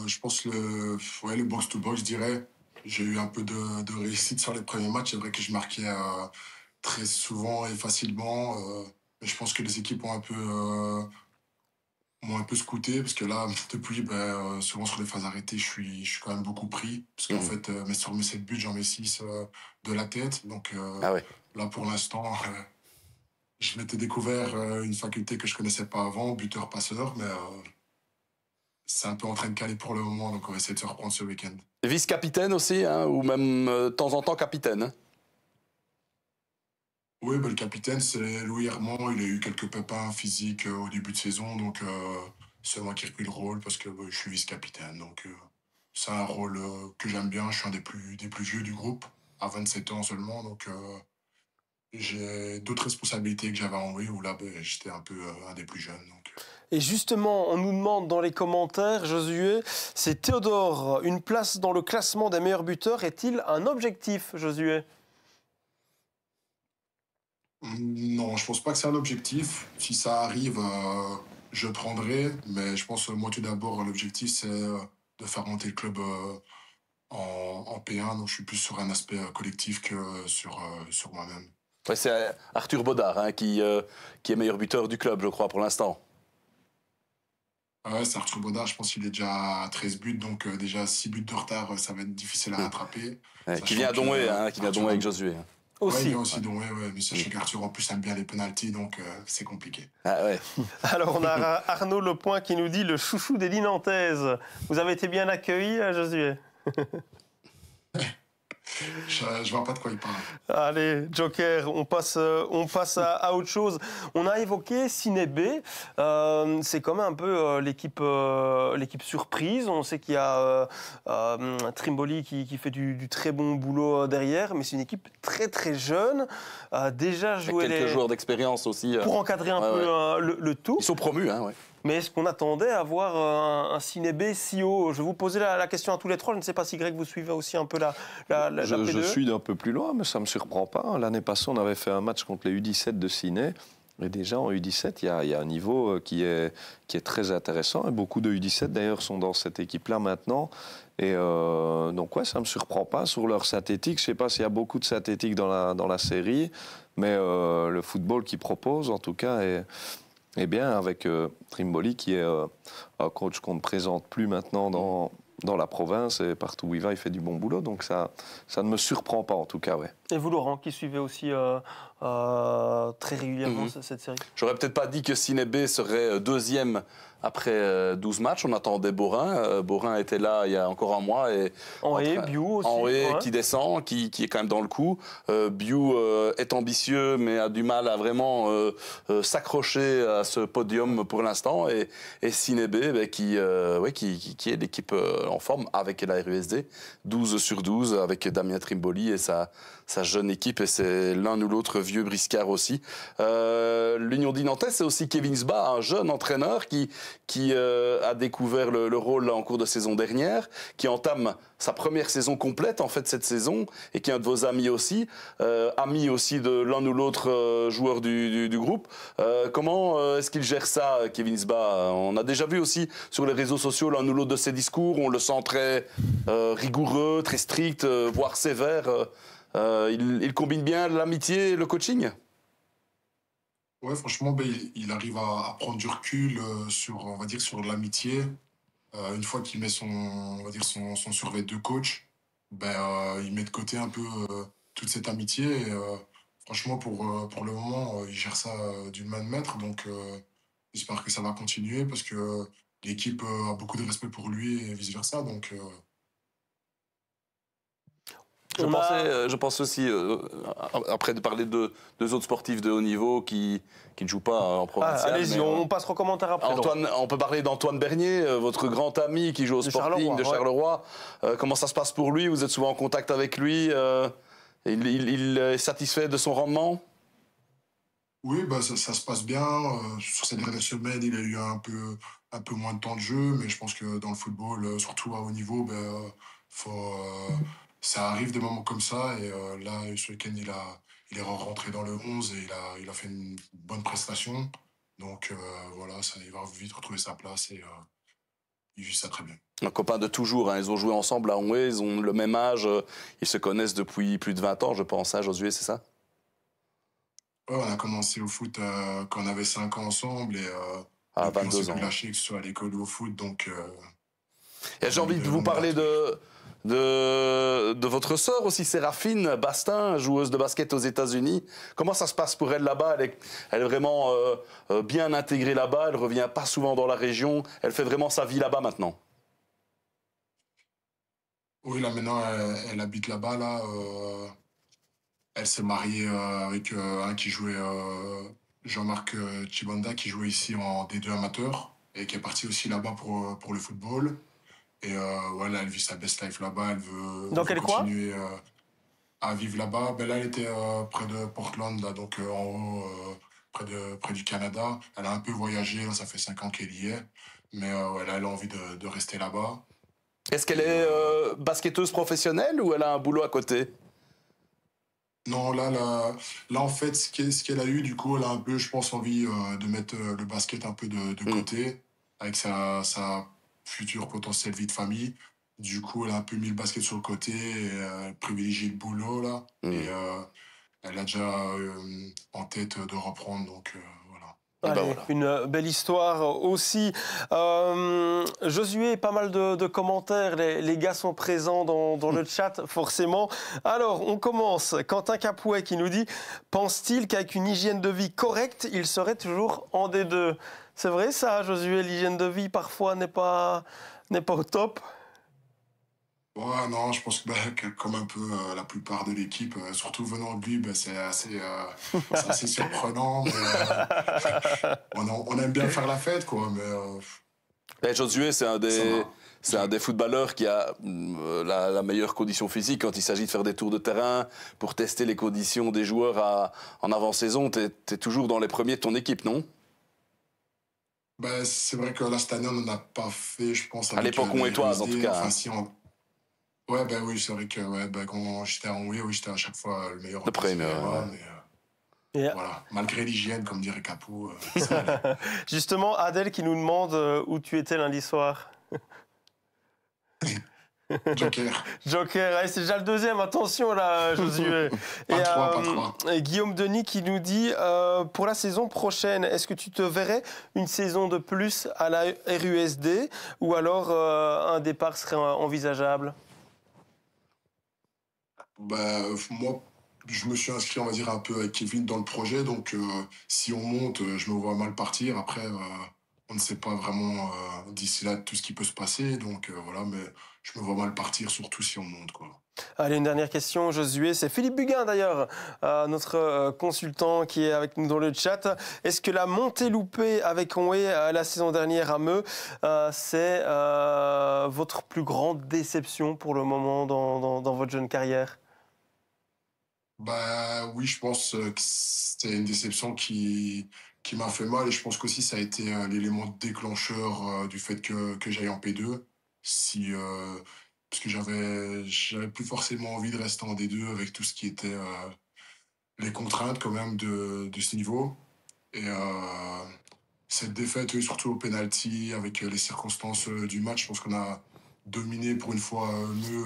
je pense le box-to-box, je dirais. J'ai eu un peu de réussite sur les premiers matchs. C'est vrai que je marquais très souvent et facilement. Mais je pense que les équipes m'ont un peu scouté parce que là, depuis, souvent sur les phases arrêtées, je suis quand même beaucoup pris. Parce qu'en fait, sur mes 7 buts, j'en mets 6 de la tête. Donc là, pour l'instant, je m'étais découvert une faculté que je connaissais pas avant, buteur-passeur. Mais c'est un peu en train de caler pour le moment, donc on va essayer de se reprendre ce week-end. Vice-capitaine aussi, ou même de temps en temps capitaine Oui, le capitaine, c'est Louis Hermand. Il a eu quelques pépins physiques au début de saison, donc c'est moi qui ai repris le rôle parce que je suis vice-capitaine. Donc c'est un rôle que j'aime bien. Je suis un des plus vieux du groupe, à 27 ans seulement, donc j'ai d'autres responsabilités que j'avais en oui, où là, j'étais un peu un des plus jeunes. Donc, Et justement, on nous demande dans les commentaires, Josué, c'est Théodore, une place dans le classement des meilleurs buteurs est-il un objectif, Josué? non, je pense pas que c'est un objectif. Si ça arrive, je prendrai. Mais je pense, moi, tout d'abord, l'objectif, c'est de faire monter le club en P1. Donc, je suis plus sur un aspect collectif que sur moi-même. Ouais, c'est Arthur Baudard hein, qui est meilleur buteur du club, je crois, pour l'instant. Ouais, c'est Arthur Baudard, je pense qu'il est déjà à 13 buts. Donc, déjà, 6 buts de retard, ça va être difficile à rattraper. Ouais, qui vient à Donway, avec Josué. Ouais, Aussi. il vient aussi Donway, ouais. Mais sachez qu'Arthur, en plus, aime bien les pénaltys, donc c'est compliqué. Ah ouais. Alors, on a Arnaud Lepoint qui nous dit le chouchou des Lille Nantaises. Vous avez été bien accueilli, Josué? Je vois pas de quoi il parle. Allez, Joker, on passe à autre chose. On a évoqué Ciné B. C'est quand même un peu l'équipe surprise. On sait qu'il y a Trimboli qui fait du très bon boulot derrière, mais c'est une équipe très très jeune. Déjà joué quelques joueurs d'expérience aussi. Pour encadrer un peu le tout. Ils sont promus, hein, ouais. Mais est-ce qu'on attendait à voir un Ciné B si haut? Je vais vous poser la question à tous les trois. Je ne sais pas si Greg, vous suivez aussi un peu la P2. Je suis d'un peu plus loin, mais ça ne me surprend pas. L'année passée, on avait fait un match contre les U17 de Ciné. Et déjà, en U17, il y a un niveau qui est très intéressant. Et beaucoup de U17, d'ailleurs, sont dans cette équipe-là maintenant. Et donc, ouais, ça ne me surprend pas sur leur synthétique. Je ne sais pas s'il y a beaucoup de synthétique dans la série, mais le football qu'ils proposent, en tout cas, est bien avec Trimboli, qui est un coach qu'on ne présente plus maintenant dans la province, et partout où il va, il fait du bon boulot. Donc ça ne me surprend pas, en tout cas, ouais. Et vous, Laurent, qui suivez aussi très régulièrement cette série? J'aurais peut-être pas dit que Ciné B serait deuxième après 12 matchs. On attendait Borin. Borin était là il y a encore un mois. Et Biou aussi. En qui descend, qui est quand même dans le coup. Biou est ambitieux, mais a du mal à vraiment s'accrocher à ce podium pour l'instant. Et Ciné B, qui est l'équipe en forme avec la RUSD. 12/12 avec Damien Trimboli et sa jeune équipe. Et c'est l'un ou l'autre vieux briscard aussi. L'Union Dinantais, c'est aussi Kevin Sba, un jeune entraîneur qui a découvert le rôle là, en cours de saison dernière, qui entame sa première saison complète en fait cette saison, et qui est un de vos amis aussi, ami aussi de l'un ou l'autre joueur du groupe. Comment est-ce qu'il gère ça, Kevin Sba? On a déjà vu aussi sur les réseaux sociaux l'un ou l'autre de ses discours, on le sent très rigoureux, très strict, voire sévère. Il combine bien l'amitié et le coaching? Ouais, franchement, il arrive à prendre du recul sur, on va dire, sur l'amitié. Une fois qu'il met on va dire, son survêt de coach, il met de côté un peu toute cette amitié. Et, franchement, pour le moment, il gère ça d'une main de maître. Donc, j'espère que ça va continuer parce que l'équipe a beaucoup de respect pour lui et vice-versa. Donc, Je pense aussi, après de parler de deux autres sportifs de haut niveau qui ne jouent pas en provincial. Allez-y, on passe au commentaire après. On peut parler d'Antoine Bernier, votre grand ami qui joue au Sporting de Charleroi. Comment ça se passe pour lui? Vous êtes souvent en contact avec lui? Il est satisfait de son rendement? Oui, ça se passe bien. Sur ces dernières semaines, il a eu un peu moins de temps de jeu, mais je pense que dans le football, surtout à haut niveau, ça arrive des moments comme ça. Et là, ce week-end, il est rentré dans le 11 et il a fait une bonne prestation. Donc voilà, il va vite retrouver sa place et il vit ça très bien. Un copain de toujours, hein. Ils ont joué ensemble à Onway, ils ont le même âge, ils se connaissent depuis plus de 20 ans, je pense, hein, Josué, c'est ça? Ouais, on a commencé au foot quand on avait 5 ans ensemble et à depuis, 22 on s'est ans. plus lâché, que ce soit à l'école ou au foot. Donc, et j'ai envie de vous parler de votre sœur aussi, Séraphine Bastin, joueuse de basket aux États-Unis. Comment ça se passe pour elle là-bas? Elle est vraiment bien intégrée là-bas, elle revient pas souvent dans la région, elle fait vraiment sa vie là-bas maintenant. Oui, là maintenant, elle habite là-bas. Là, elle s'est mariée avec un qui jouait, Jean-Marc Chibanda, qui jouait ici en D2 amateur et qui est parti aussi là-bas pour le football. Et voilà, elle vit sa best life là-bas. Elle veut Dans quel coin? continuer à vivre là-bas. Ben là, elle était près de Portland, là, donc en haut, près du Canada. Elle a un peu voyagé, là, ça fait 5 ans qu'elle y est. Mais ouais, là, elle a envie de rester là-bas. Est-ce qu'elle est basketteuse professionnelle ou elle a un boulot à côté? Non, là, en fait, ce qu'elle a eu, du coup, elle a un peu, je pense, envie de mettre le basket un peu de côté, avec sa future potentielle vie de famille. Du coup, elle a un peu mis le basket sur le côté et privilégié le boulot, là. Et elle a déjà en tête de reprendre, donc voilà. Allez, voilà. une belle histoire aussi. Josué, pas mal de commentaires. Les gars sont présents dans le chat, forcément. Alors, on commence. Quentin Capouet qui nous dit « Pense-t-il qu'avec une hygiène de vie correcte, il serait toujours en D2 ?» C'est vrai ça, Josué, l'hygiène de vie parfois n'est pas au top. Ouais, non, je pense que comme un peu la plupart de l'équipe, surtout venant de lui, c'est assez surprenant. Mais, on aime bien faire la fête, quoi. Mais Josué, c'est un des footballeurs qui a la meilleure condition physique quand il s'agit de faire des tours de terrain pour tester les conditions des joueurs en avant-saison. T'es toujours dans les premiers de ton équipe, non? c'est vrai que là, cette année, on n'en a pas fait, je pense. À l'époque onhétoise, en tout cas. Enfin, si ouais, oui, c'est vrai que quand j'étais à Onhé, oui, j'étais à chaque fois le meilleur. Le premier, voilà, malgré l'hygiène, comme dirait Capou. Justement, Adèle qui nous demande où tu étais lundi soir. Joker. Joker, c'est déjà le deuxième, attention là, Josué. Pas trois. Et Guillaume Denis qui nous dit, pour la saison prochaine, est-ce que tu te verrais une saison de plus à la RUSD ou alors un départ serait envisageable? Moi, je me suis inscrit, on va dire, un peu avec Kevin dans le projet. Donc, si on monte, je me vois mal partir. Après, on ne sait pas vraiment d'ici là tout ce qui peut se passer. Donc, voilà, mais je me vois mal partir, surtout si on monte, quoi. Allez, une dernière question, Josué. C'est Philippe Buguin, d'ailleurs, notre consultant qui est avec nous dans le chat. Est-ce que la montée loupée avec Onhé la saison dernière à Meux, c'est votre plus grande déception pour le moment dans votre jeune carrière? Oui, je pense que c'était une déception qui m'a fait mal et je pense qu'aussi ça a été l'élément déclencheur du fait que j'aille en P2. Parce que j'avais plus forcément envie de rester en D2 avec tout ce qui était les contraintes quand même de ce niveau. Et cette défaite, oui, surtout au penalty, avec les circonstances du match, je pense qu'on a dominé pour une fois mieux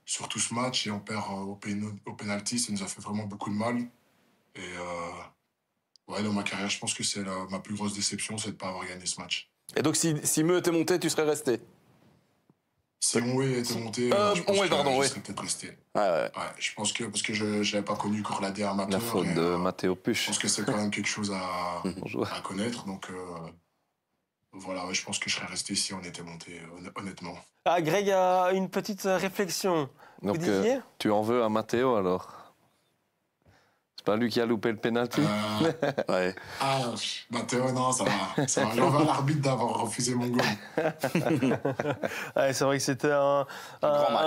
sur tout ce match et on perd au penalty, ça nous a fait vraiment beaucoup de mal. Et ouais, dans ma carrière, je pense que c'est ma plus grosse déception, c'est de ne pas avoir gagné ce match. Et donc, si Meux était monté, tu serais resté? Si Onhé était monté, je serais peut-être resté. Ouais. Je pense que, parce que je n'avais pas connu Corladé amateur. La faute de Mathéo Puch. Je pense que c'est quand même quelque chose à connaître. Donc voilà, je pense que je serais resté si on était monté, honnêtement. Ah, Greg a une petite réflexion. Donc, Vous disiez tu en veux à Mathéo alors? C'est pas lui qui a loupé le penalty? Ouais. Mathéo, non, ça va. J'en veux à l'arbitre d'avoir refusé mon goal. Ouais, c'est vrai que c'était un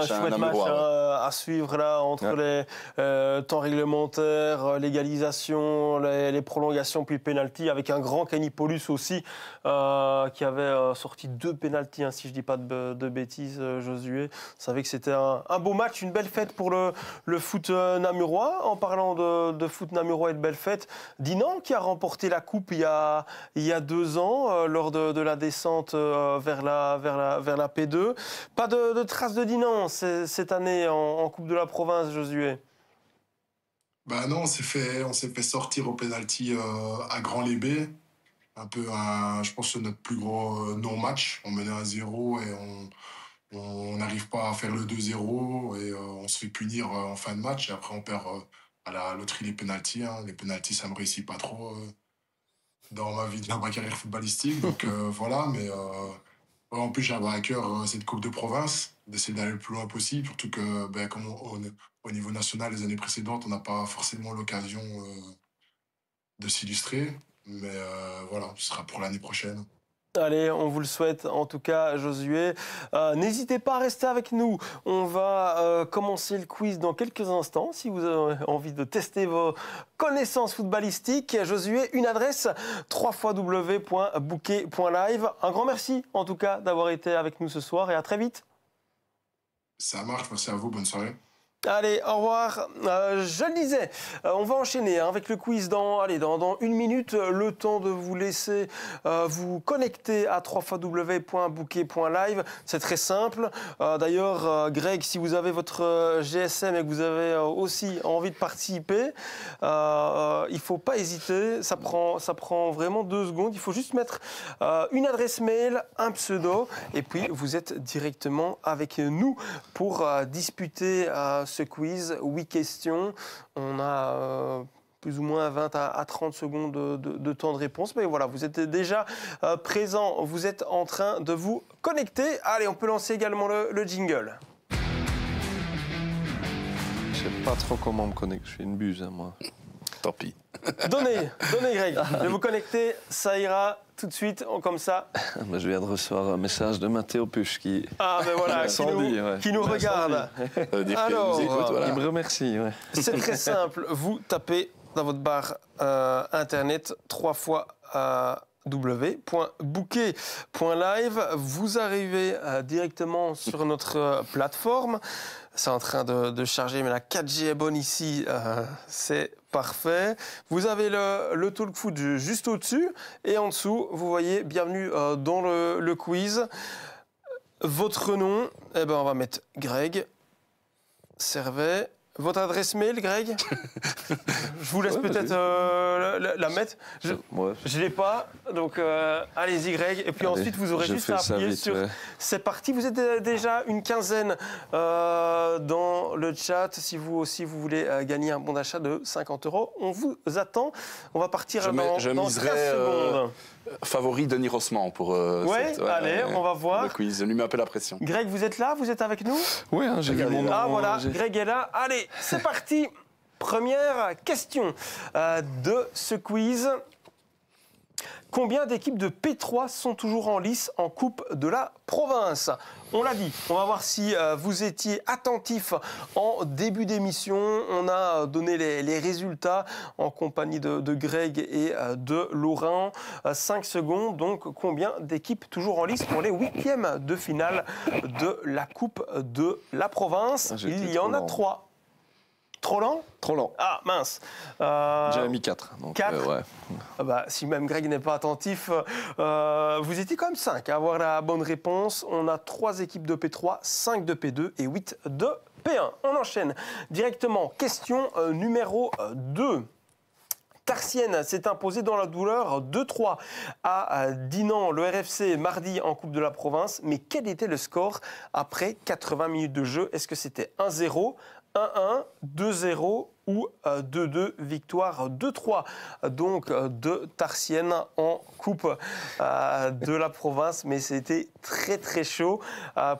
chouette match à suivre là, entre les temps réglementaires, l'égalisation, les prolongations, puis le penalty, avec un grand Canipolus aussi, qui avait sorti 2 penaltys, si je dis pas de bêtises, Josué. Vous savez que c'était un beau match, une belle fête pour le foot namurois. En parlant de foot namurois et de belle fête, Dinan qui a remporté la coupe il y a 2 ans lors de la descente vers la P2. Pas de traces de Dinan cette année en Coupe de la Province, Josué. Non, on s'est fait sortir au penalty à Grand-Lébé. Un peu, je pense, notre plus gros non-match. On menait 1-0 et on n'arrive pas à faire le 2-0 et on se fait punir en fin de match. Et après, on perd à la loterie les penaltys. Les penaltys, ça me réussit pas trop dans ma carrière footballistique. Donc voilà, mais en plus, j'avais à cœur cette Coupe de province, d'essayer d'aller le plus loin possible, surtout que comme au niveau national, les années précédentes, on n'a pas forcément l'occasion de s'illustrer. Mais voilà, ce sera pour l'année prochaine. Allez, on vous le souhaite en tout cas, Josué. N'hésitez pas à rester avec nous. On va commencer le quiz dans quelques instants. Si vous avez envie de tester vos connaissances footballistiques, Josué, une adresse www.bouquet.live. Un grand merci en tout cas d'avoir été avec nous ce soir et à très vite. Ça marche, merci à vous, bonne soirée. Allez, au revoir. Je le disais, on va enchaîner avec le quiz dans 1 minute. Le temps de vous laisser vous connecter à www.bouquet.live. C'est très simple. D'ailleurs, Greg, si vous avez votre GSM et que vous avez aussi envie de participer, il ne faut pas hésiter. Ça prend vraiment 2 secondes. Il faut juste mettre une adresse mail, un pseudo, et puis vous êtes directement avec nous pour disputer ce quiz, 8 questions. On a plus ou moins 20 à 30 secondes de temps de réponse. Mais voilà, vous êtes déjà présent, vous êtes en train de vous connecter. Allez, on peut lancer également le jingle. Je sais pas trop comment me connecter, je suis une buse, hein, moi. Tant pis. Donnez Greg. Je vais vous connecter, ça ira tout de suite, comme ça. Je viens de recevoir un message de Mathéo Puch qui... Ah, ben voilà, qui nous regarde. Alors, Il me remercie, ouais. C'est très simple. Vous tapez dans votre barre internet 3 fois www.bouquet.live. Vous arrivez directement sur notre plateforme. C'est en train de charger, mais la 4G est bonne ici. C'est parfait. Vous avez le talk foot juste au-dessus. Et en dessous, vous voyez, bienvenue dans le quiz. Votre nom, eh ben, on va mettre Greg Servet. Votre adresse mail, Greg? Je vous laisse peut-être la mettre. Je ne l'ai pas, donc allez-y, Greg. Et puis ensuite, vous aurez juste à appuyer sur c'est parti. Vous êtes déjà une quinzaine dans le chat. Si vous aussi, vous voulez gagner un bon d'achat de 50 €, on vous attend. On va partir dans 15 secondes. Favori Denis Rossmann pour allez, on va voir. Le quiz, je lui mets un peu la pression. Greg, vous êtes là? Vous êtes avec nous? Oui, hein, j'ai vu mon nom. Ah voilà, Greg est là. Allez, c'est parti. Première question de ce quiz. Combien d'équipes de P3 sont toujours en lice en Coupe de la Province? On l'a dit, on va voir si vous étiez attentifs en début d'émission. On a donné les résultats en compagnie de Greg et de Laurent. 5 secondes, donc combien d'équipes toujours en lice pour les 8e de finale de la Coupe de la Province? Il y en a 3. Trop lent? Trop lent. Ah, mince. J'avais mis 4. 4 ouais. Si même Greg n'est pas attentif, vous étiez quand même 5 à avoir la bonne réponse. On a 3 équipes de P3, 5 de P2 et 8 de P1. On enchaîne directement. Question numéro 2. Tarsienne s'est imposé dans la douleur 2-3 à Dinan, le RFC, mardi en Coupe de la Province. Mais quel était le score après 80 minutes de jeu? Est-ce que c'était 1-0, 1-1, 2-0 ou 2-2, victoire 2-3 donc de Tarsienne en Coupe de la Province. Mais c'était très très chaud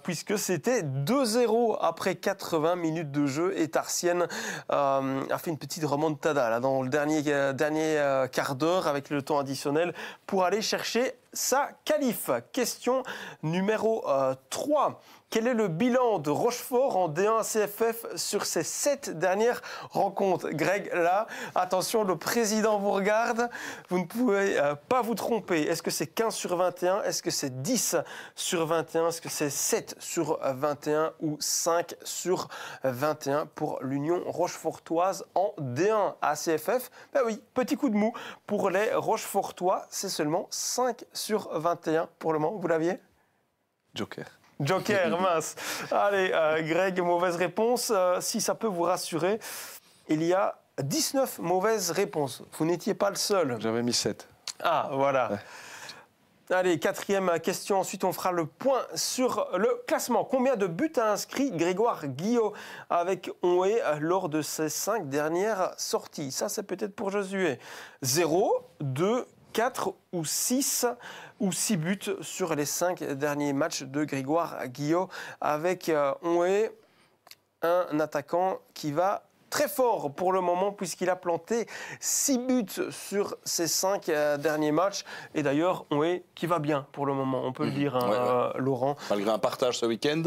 puisque c'était 2-0 après 80 minutes de jeu et Tarsienne a fait une petite remontada là, dans le dernier quart d'heure avec le temps additionnel pour aller chercher sa qualif. Question numéro 3. Quel est le bilan de Rochefort en D1 CFF sur ces 7 dernières rencontres? Greg, là, attention, le président vous regarde. Vous ne pouvez pas vous tromper. Est-ce que c'est 15 sur 21? Est-ce que c'est 10 sur 21? Est-ce que c'est 7 sur 21 ou 5 sur 21 pour l'Union Rochefortoise en D1 à CFF? Ben oui, petit coup de mou pour les Rochefortois. C'est seulement 5 sur 21 pour le moment. Vous l'aviez? Joker, mince. Allez, Greg, mauvaise réponse. Si ça peut vous rassurer, il y a 19 mauvaises réponses. Vous n'étiez pas le seul. j'avais mis 7. Ah, voilà. Ouais. Allez, 4e question. Ensuite, on fera le point sur le classement. Combien de buts a inscrit Grégoire Guillot avec Onhé lors de ses 5 dernières sorties? Ça, c'est peut-être pour Josué. 0, 2, 4 ou 6 buts sur les 5 derniers matchs de Grégoire Guillot avec Onhé, un attaquant qui va très fort pour le moment puisqu'il a planté 6 buts sur ses 5 derniers matchs. Et d'ailleurs, qui va bien pour le moment, on peut le dire, Laurent. Malgré un partage ce week-end,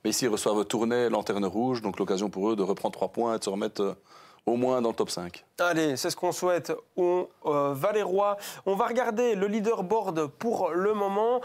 mais ici ils reçoivent Tournai, Lanterne Rouge, donc l'occasion pour eux de reprendre 3 points et de se remettre au moins dans le top 5. Allez, c'est ce qu'on souhaite aux Valérois. On va regarder le leaderboard pour le moment.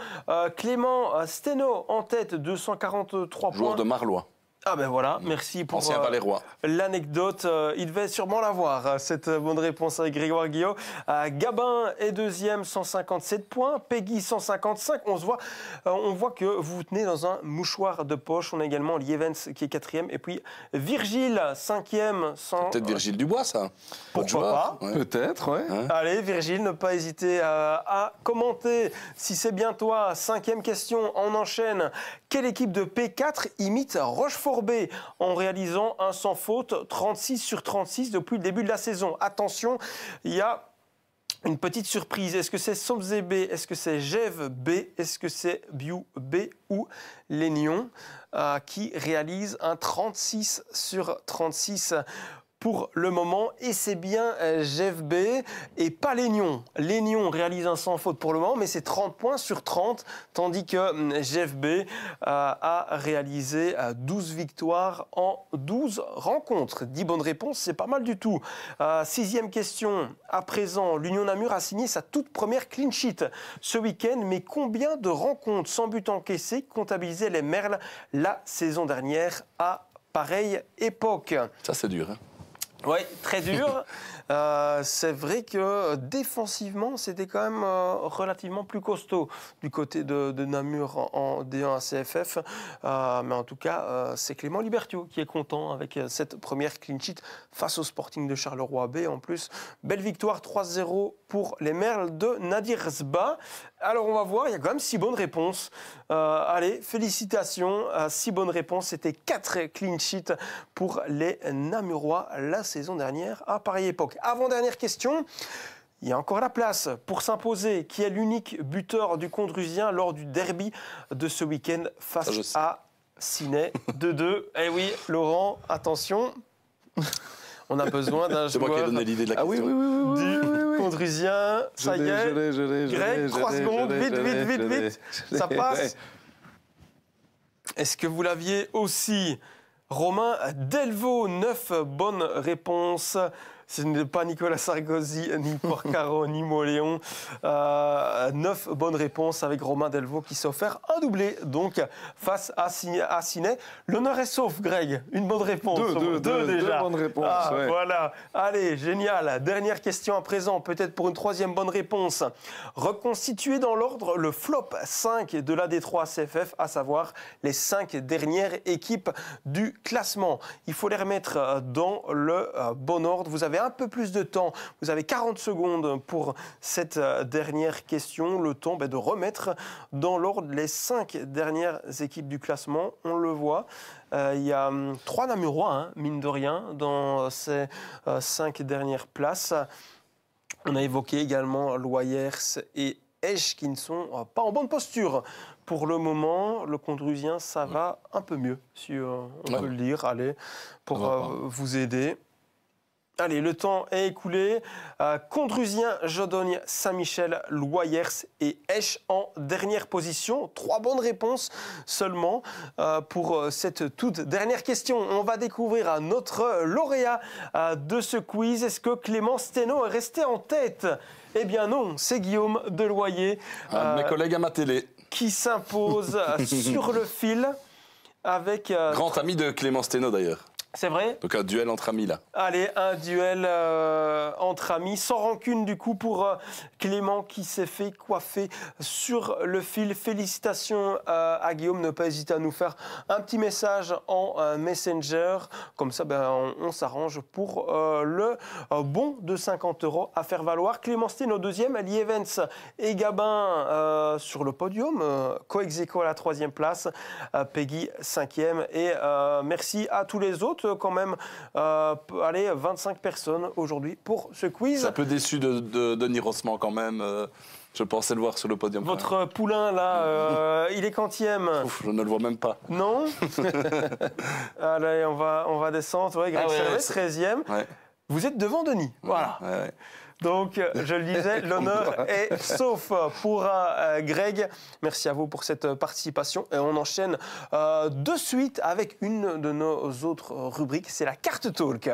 Clément Steno en tête, 243 points. Joueur de Marlois. Ah ben voilà, merci pour Ancien Valérois. l'anecdote. Il devait sûrement l'avoir, cette bonne réponse avec Grégoire Guillot. Gabin est deuxième, 157 points. Peggy, 155. On voit que vous vous tenez dans un mouchoir de poche. On a également Lievens qui est quatrième. Et puis Virgile, cinquième. Peut-être Virgile Dubois, ça. Pourquoi pas ouais. Peut-être, ouais. Allez, Virgile, ne pas hésiter à commenter. Si c'est bien toi, 5e question, on enchaîne. Quelle équipe de P4 imite Rochefort-B en réalisant un sans faute 36 sur 36 depuis le début de la saison? Attention, il y a une petite surprise. Est-ce que c'est Somzé B? Est-ce que c'est Gève B? Est-ce que c'est Biou B ou Lénion qui réalise un 36 sur 36 pour le moment, et c'est bien Jeff B et pas Lénion. Lénion réalise un sans faute pour le moment, mais c'est 30 points sur 30, tandis que Jeff B a réalisé 12 victoires en 12 rencontres. 10 bonnes réponses, c'est pas mal du tout. 6e question, à présent, l'Union Namur a signé sa toute première clean sheet ce week-end, mais combien de rencontres sans but encaissé comptabilisaient les Merles la saison dernière à pareille époque? Ça, c'est dur, hein. Oui, très dur. C'est vrai que défensivement, c'était quand même relativement plus costaud du côté de Namur en D1 à CFF. Mais en tout cas, c'est Clément Libertio qui est content avec cette première clean sheet face au Sporting de Charleroi B. En plus, belle victoire 3-0 pour les Merles de Nadir Sba. Alors on va voir, il y a quand même 6 bonnes réponses. Allez, félicitations, 6 bonnes réponses. C'était 4 clean sheets pour les Namurois la saison dernière à pareille époque. Avant-dernière question, il y a encore la place pour s'imposer. Qui est l'unique buteur du Condrusien lors du derby de ce week-end face à Ciney 2-2? Eh oui, Laurent, attention. On a besoin d'un joueur. C'est moi qui ai donné l'idée de la question. Du Condrusien. Ça y est. Greg, 3 secondes. Vite. Ça passe. Est-ce que vous l'aviez aussi? Romain Delvaux, 9 bonnes réponses. Ce n'est pas Nicolas Sarkozy, ni Porcaro, ni Moléon. 9 bonnes réponses avec Romain Delvaux qui s'est offert un doublé donc face à Ciney. L'honneur est sauf, Greg. Une bonne réponse. Deux déjà. 2 bonnes réponses. Ouais. Voilà. Allez, génial. Dernière question à présent, peut-être pour une 3e bonne réponse. Reconstituer dans l'ordre le flop 5 de la D3 CFF, à savoir les 5 dernières équipes du classement. Il faut les remettre dans le bon ordre. Vous avez un peu plus de temps. Vous avez 40 secondes pour cette dernière question. Le temps de remettre dans l'ordre les 5 dernières équipes du classement. On le voit. Il y a 3 Namurois, mine de rien, dans ces 5 dernières places. On a évoqué également Loyers et Esch qui ne sont pas en bonne posture. Pour le moment, le Condrusien, ça va un peu mieux, si on peut le dire. Allez, pour vous aider. Allez, le temps est écoulé. Condrusien, Jodogne, Saint-Michel, Loyers et Esch en dernière position. 3 bonnes réponses seulement pour cette toute dernière question. On va découvrir notre lauréat de ce quiz. Est-ce que Clément Steno est resté en tête? Eh bien non, c'est Guillaume Deloyer. Un de mes collègues à ma télé. Qui s'impose sur le fil avec... Grand ami de Clément Steno d'ailleurs. C'est vrai? Donc un duel entre amis là. Allez, un duel entre amis, sans rancune du coup pour Clément qui s'est fait coiffer sur le fil. Félicitations à Guillaume, ne pas hésiter à nous faire un petit message en Messenger. Comme ça, on s'arrange pour le bon de 50 € à faire valoir. Clément Steno deuxième, Lievens et Gabin sur le podium. Coexeco à la 3e place, Peggy 5e. Et merci à tous les autres. Quand même, allez, 25 personnes aujourd'hui pour ce quiz. C'est un peu déçu de Denis Rossman quand même. Je pensais le voir sur le podium. Votre poulain, là, il est quantième? Ouf, je ne le vois même pas. Non. Allez, on va descendre. Ouais, Greg Servet, 13e. Ouais. Vous êtes devant Denis. Voilà. Ouais. Donc, je le disais, l'honneur est sauf pour Greg. Merci à vous pour cette participation. Et on enchaîne de suite avec une de nos autres rubriques, c'est la carte talk.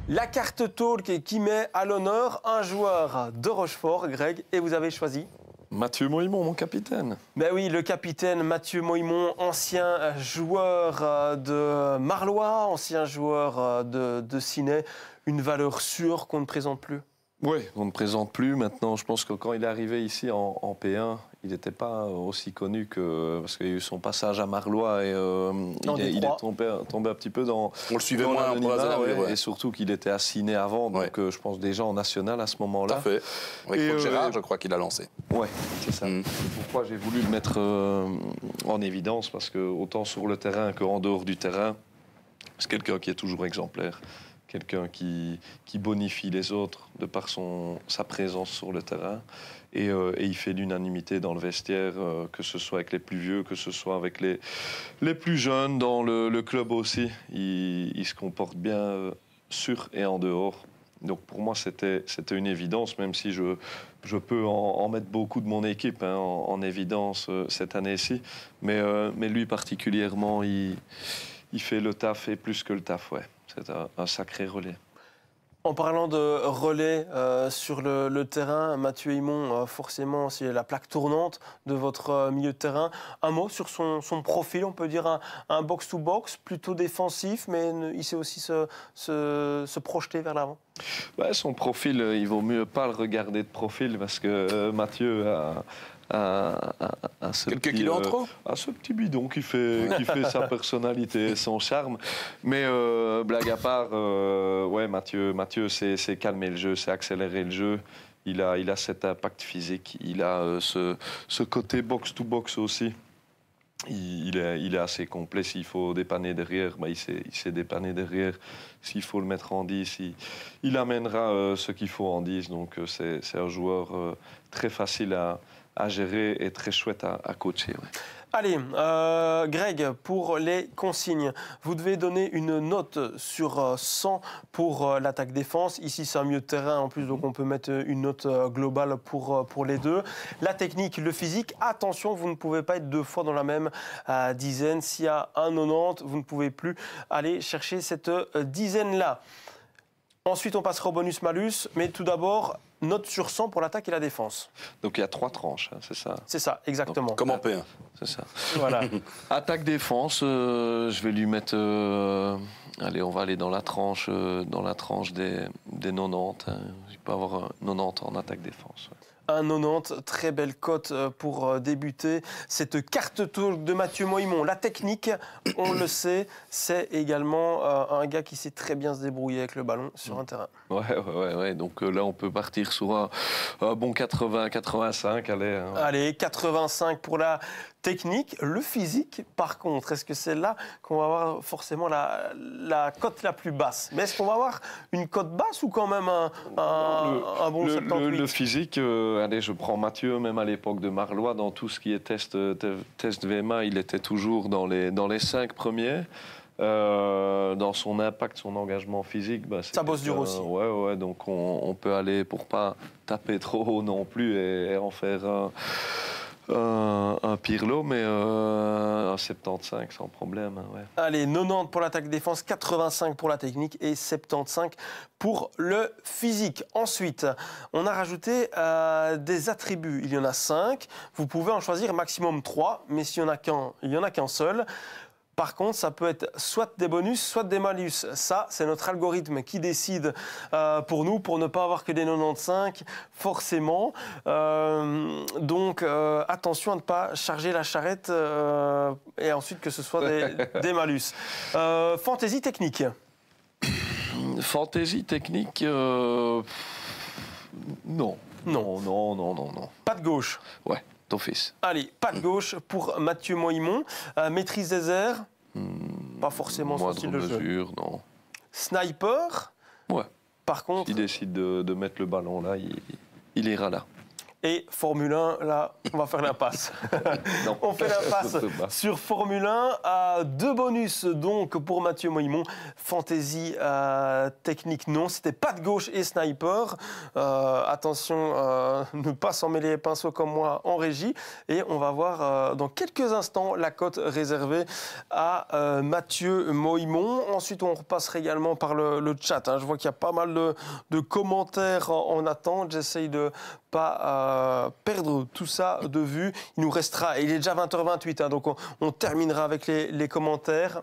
La carte talk qui met à l'honneur un joueur de Rochefort, Greg, et vous avez choisi Mathieu Moïmon, mon capitaine. Ben oui, le capitaine Mathieu Moïmon, ancien joueur de Marlois, ancien joueur de Ciney, une valeur sûre qu'on ne présente plus. Oui, on ne présente plus. Maintenant, je pense que quand il est arrivé ici en P1, il n'était pas aussi connu que... Parce qu'il y a eu son passage à Marlois et il est tombé un petit peu dans... On le suivait moins en l'anonymat, ouais. Et surtout qu'il était à Ciney avant, donc je pense déjà en national à ce moment-là. Tout à fait. Avec Gérard, je crois qu'il a lancé. Oui, c'est ça. C'est pourquoi j'ai voulu le mettre en évidence, parce que autant sur le terrain qu'en dehors du terrain, c'est quelqu'un qui est toujours exemplaire. Quelqu'un qui bonifie les autres de par sa présence sur le terrain. Et il fait l'unanimité dans le vestiaire, que ce soit avec les plus vieux, que ce soit avec les plus jeunes, dans le club aussi. Il se comporte bien sur et en dehors. Donc pour moi, c'était une évidence, même si je peux en mettre beaucoup de mon équipe en évidence cette année-ci. Mais lui particulièrement, il fait le taf et plus que le taf, ouais. C'est un sacré relais. En parlant de relais sur le terrain, Mathieu Moïmon, forcément, c'est la plaque tournante de votre milieu de terrain. Un mot sur son profil, on peut dire un box-to-box, plutôt défensif, mais il sait aussi se projeter vers l'avant. Ouais, son profil, il vaut mieux pas le regarder de profil, parce que Mathieu quelques kilos en trop ce petit bidon qui fait sa personnalité, son charme. Mais blague à part, ouais, Mathieu c'est calmer le jeu, c'est accélérer le jeu. Il a cet impact physique, il a ce côté box-to-box aussi. Il est assez complet. S'il faut dépanner derrière, il sait dépanner derrière. S'il faut le mettre en 10, il amènera ce qu'il faut en 10. Donc c'est un joueur très facile à gérer et très chouette à coacher. Ouais. Allez, Greg, pour les consignes, vous devez donner une note sur 100 pour l'attaque-défense. Ici, c'est un milieu de terrain en plus, donc on peut mettre une note globale pour les deux. La technique, le physique, attention, vous ne pouvez pas être deux fois dans la même dizaine. S'il y a un 90, vous ne pouvez plus aller chercher cette dizaine-là. Ensuite, on passera au bonus-malus, mais tout d'abord, note sur 100 pour l'attaque et la défense. Donc il y a 3 tranches, c'est ça? C'est ça, exactement. Comme en P1. C'est ça. Voilà. Attaque-défense, je vais lui mettre... allez, on va aller dans la tranche des 90. Il peut avoir un 90 en attaque-défense. Ouais. Un 90, très belle cote pour débuter. Cette carte talk de Mathieu Moïmon. La technique, on le sait, c'est également un gars qui sait très bien se débrouiller avec le ballon sur un terrain. Ouais. Donc là, on peut partir sur un bon 80-85. Allez, 85 pour la technique. Le physique, par contre, est-ce que c'est là qu'on va avoir forcément la cote la plus basse? Mais est-ce qu'on va avoir une cote basse ou quand même un bon 78? Le physique, allez, je prends Mathieu, même à l'époque de Marlois, dans tout ce qui est test VMA, il était toujours dans les 5 premiers. Dans son impact, son engagement physique, ça bosse dur aussi. Ouais, donc on peut aller pour pas taper trop haut non plus et en faire un Pirlo, mais un 75 sans problème. Ouais. Allez, 90 pour l'attaque-défense, 85 pour la technique et 75 pour le physique. Ensuite, on a rajouté des attributs. Il y en a 5. Vous pouvez en choisir maximum 3, mais s'il n'y en a qu'un seul. Par contre, ça peut être soit des bonus, soit des malus. Ça, c'est notre algorithme qui décide pour nous, pour ne pas avoir que des 95, forcément. Donc, attention à ne pas charger la charrette et ensuite que ce soit des malus. Fantaisie technique. Fantaisie technique, non. Pas de gauche. Ouais. D'office. Allez, pas de gauche pour Mathieu Moïmon. Maîtrise des airs, pas forcément son style de jeu. Mesure, non. Sniper. Ouais. Par contre... S'il décide de mettre le ballon là, il ira là. Et Formule 1, là, on va faire l'impasse. On fait l'impasse sur Formule 1. À 2 bonus, donc, pour Mathieu Moïmon. Fantasy technique, non. C'était pas de gauche et sniper. Attention, ne pas s'en mêler les pinceaux comme moi en régie. Et on va voir dans quelques instants la cote réservée à Mathieu Moïmon. Ensuite, on repassera également par le chat. Je vois qu'il y a pas mal de commentaires en attente. J'essaye de pas perdre tout ça de vue. Il nous restera, il est déjà 20h28, donc on terminera avec les commentaires.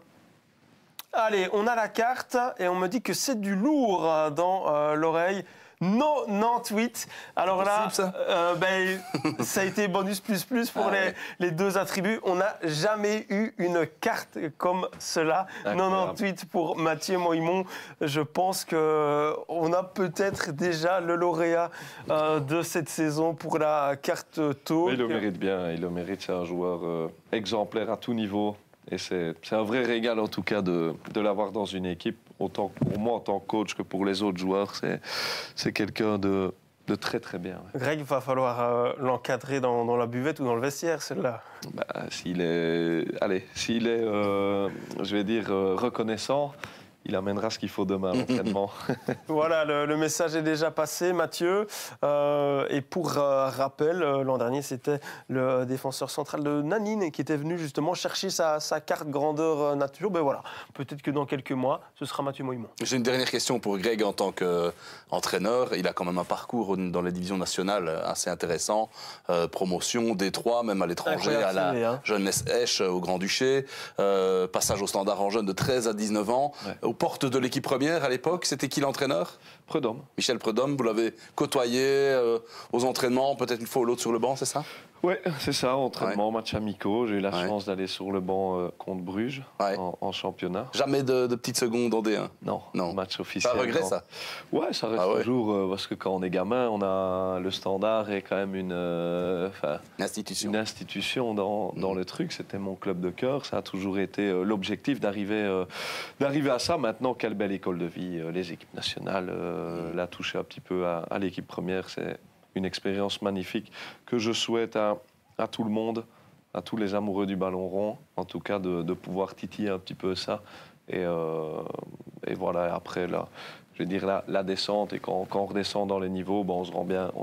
Allez, on a la carte et on me dit que c'est du lourd dans l'oreille. 98. Alors là, ça a été bonus plus pour les 2 attributs. On n'a jamais eu une carte comme cela. 98 pour Mathieu Moïmon. Je pense qu'on a peut-être déjà le lauréat de cette saison pour la carte Talk. Il le mérite bien. Il le mérite. C'est un joueur exemplaire à tout niveau. Et c'est un vrai régal, en tout cas, de l'avoir dans une équipe. Autant pour moi, en tant que coach, que pour les autres joueurs. C'est quelqu'un de très, très bien. Ouais. Greg, il va falloir l'encadrer dans la buvette ou dans le vestiaire, celle-là. S'il est, je vais dire, reconnaissant, il amènera ce qu'il faut demain à l'entraînement. Voilà, le message est déjà passé, Mathieu. Et pour rappel, l'an dernier, c'était le défenseur central de Nanine qui était venu justement chercher sa carte grandeur nature. Ben voilà, peut-être que dans quelques mois, ce sera Mathieu Moïmon. J'ai une dernière question pour Greg en tant qu'entraîneur. Il a quand même un parcours dans les divisions nationales assez intéressant. Promotion, D3, même à l'étranger, à la Jeunesse Esch, au Grand-Duché. Passage au Standard en jeune de 13 à 19 ans. Ouais. Aux portes de l'équipe première à l'époque, c'était qui l'entraîneur ? Prudhomme. Michel Prudhomme, vous l'avez côtoyé aux entraînements, peut-être une fois ou l'autre sur le banc, c'est ça ? Oui, c'est ça, entraînement, match amicaux. J'ai eu la chance d'aller sur le banc contre Bruges en championnat. Jamais de petites secondes en D1 ? Non, match officiel. Pas regret ça ? Ouais, ça reste toujours, parce que quand on est gamin, on a le Standard est quand même une institution dans le truc. C'était mon club de cœur, ça a toujours été l'objectif d'arriver à ça. Maintenant, quelle belle école de vie, les équipes nationales, la toucher un petit peu à l'équipe première, c'est une expérience magnifique que je souhaite à tout le monde, à tous les amoureux du ballon rond, en tout cas de pouvoir titiller un petit peu ça. Et voilà, après, là, je vais dire la descente, et quand on redescend dans les niveaux, on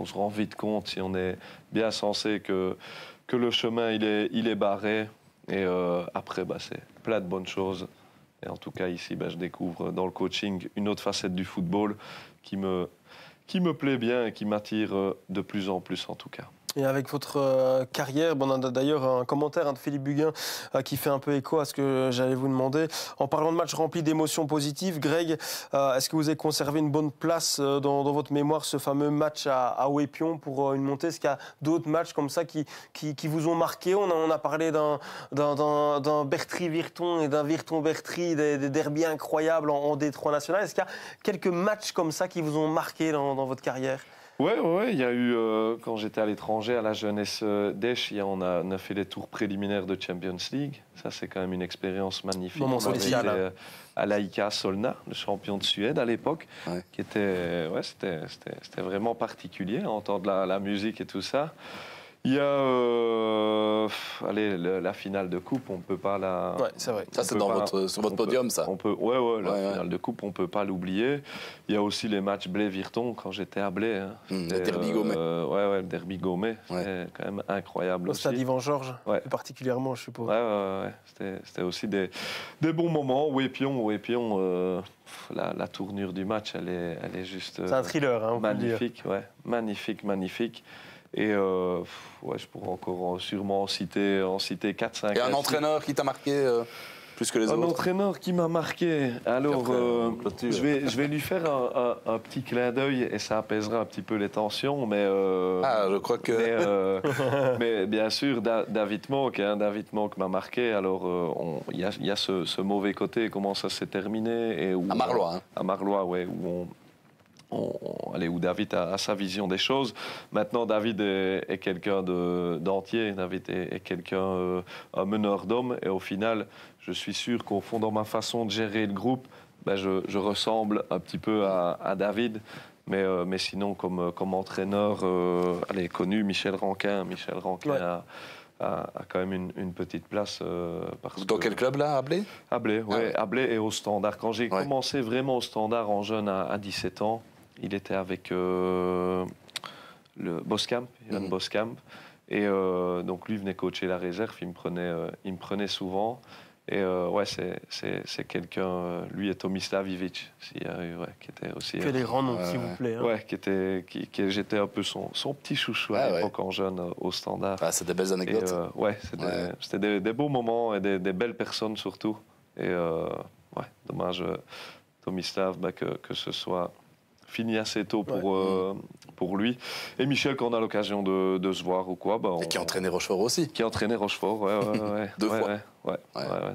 se rend vite compte, si on est bien sensé, que le chemin, il est barré. Et après, c'est plein de bonnes choses. Et en tout cas, ici, je découvre dans le coaching une autre facette du football qui me plaît bien et qui m'attire de plus en plus, en tout cas. Et avec votre carrière, on a d'ailleurs un commentaire de Philippe Buguin qui fait un peu écho à ce que j'allais vous demander. En parlant de matchs remplis d'émotions positives, Greg, est-ce que vous avez conservé une bonne place dans votre mémoire, ce fameux match à Ouépion pour une montée ? Est-ce qu'il y a d'autres matchs comme ça qui vous ont marqué ? On a parlé d'un Bertry-Virton et d'un Virton-Bertry, des derbies incroyables en D3 national. Est-ce qu'il y a quelques matchs comme ça qui vous ont marqué dans votre carrière ? Oui, il y a eu, quand j'étais à l'étranger, à la Jeunesse d'Esch, on a fait les tours préliminaires de Champions League. Ça, c'est quand même une expérience magnifique. Moment spécial. À l'AIK Solna, le champion de Suède à l'époque, qui était, c'était vraiment particulier, entendre la musique et tout ça. Il y a la finale de coupe, on ne peut pas la... Ouais, c'est vrai. Ça, c'est sur votre podium, ça. La finale de coupe, on ne peut pas l'oublier. Il y a aussi les matchs Blé-Virton, quand j'étais à Blé. Le derby Gaumet. Le derby Gaumet, c'était quand même incroyable. Au stade Yvan Georges, particulièrement, je suppose. C'était aussi des bons moments. Ouépion, la tournure du match, elle est juste... C'est un thriller, on magnifique, peut le dire. Magnifique. Et je pourrais encore sûrement en citer 4-5. Et un entraîneur qui t'a marqué plus que les autres ? Un entraîneur qui m'a marqué. Alors, je vais lui faire un petit clin d'œil et ça apaisera un petit peu les tensions. Mais, je crois que... mais bien sûr, David Monk m'a marqué. Alors, il y a ce mauvais côté, comment ça s'est terminé. À Marlois. À Marlois, où David a sa vision des choses. Maintenant, David est quelqu'un d'entier. David est quelqu'un, un meneur d'hommes. Et au final, je suis sûr qu'au fond, dans ma façon de gérer le groupe, je ressemble un petit peu à David. Mais sinon, comme entraîneur connu, Michel Rankin. Michel Rankin a quand même une petite place. Dans quel club, là, à Ablé? Ablé, oui. Ablé et au Standard. Quand j'ai commencé vraiment au Standard en jeune à 17 ans, il était avec le Boskamp, Yann Boskamp. Et donc, lui venait coacher la réserve. Il me prenait souvent. Et c'est quelqu'un, lui et Tomislav Ivic, qui était aussi... Que les grands noms, s'il vous plaît. Hein. Ouais, j'étais un peu son petit chouchou à l'époque en jeune au Standard. Ah, c'est des belles anecdotes. C'était des beaux moments et des belles personnes surtout. Et dommage, Tomislav, que ce soit fini assez tôt pour lui. Et Michel, quand on a l'occasion de se voir ou quoi... et qui a entraîné Rochefort aussi. Qui a entraîné Rochefort, ouais. 2 fois.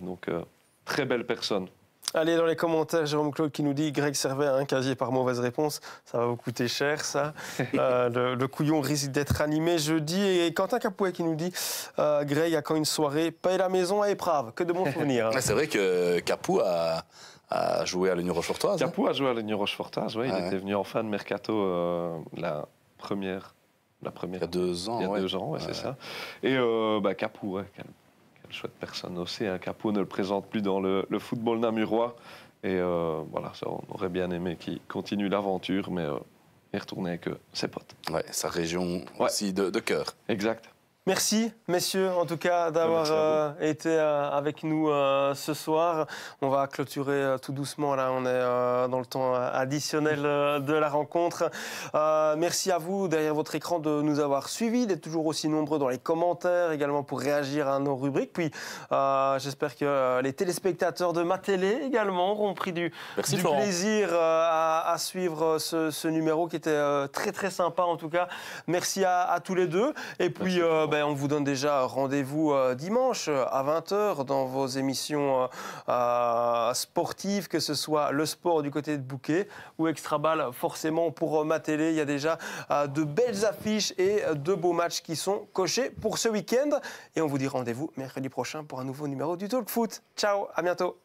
Donc, très belle personne. Allez, dans les commentaires, Jérôme Claude qui nous dit « Greg servait un casier par mauvaise réponse ». Ça va vous coûter cher, ça. Le couillon risque d'être animé jeudi. Et Quentin Capouet qui nous dit « Greg a quand une soirée, paye la maison à Éprave ». Que de bons souvenirs. Hein. C'est vrai que Capou a joué à l'Union Rochefortoise. Capou a joué à l'Union Rochefortoise, il était venu en fin de mercato la première. Il y a 2 ans. Il y a 2 ans, c'est ça. Et Capou, quelle chouette personne aussi. Hein. Capou ne le présente plus dans le football namurois. Et ça, on aurait bien aimé qu'il continue l'aventure, mais il retournait avec ses potes. Ouais, sa région aussi de cœur. Exact. Merci, messieurs, en tout cas, d'avoir été avec nous ce soir. On va clôturer tout doucement. Là, on est dans le temps additionnel de la rencontre. Merci à vous, derrière votre écran, de nous avoir suivis, d'être toujours aussi nombreux dans les commentaires, également pour réagir à nos rubriques. Puis, j'espère que les téléspectateurs de Ma Télé, également, auront pris du plaisir à suivre ce numéro qui était très, très sympa, en tout cas. Merci à tous les deux. Et puis... on vous donne déjà rendez-vous dimanche à 20h dans vos émissions sportives, que ce soit le sport du côté de Bouquet ou Extra Ball, forcément pour Ma Télé. Il y a déjà de belles affiches et de beaux matchs qui sont cochés pour ce week-end. Et on vous dit rendez-vous mercredi prochain pour un nouveau numéro du Talk Foot. Ciao, à bientôt.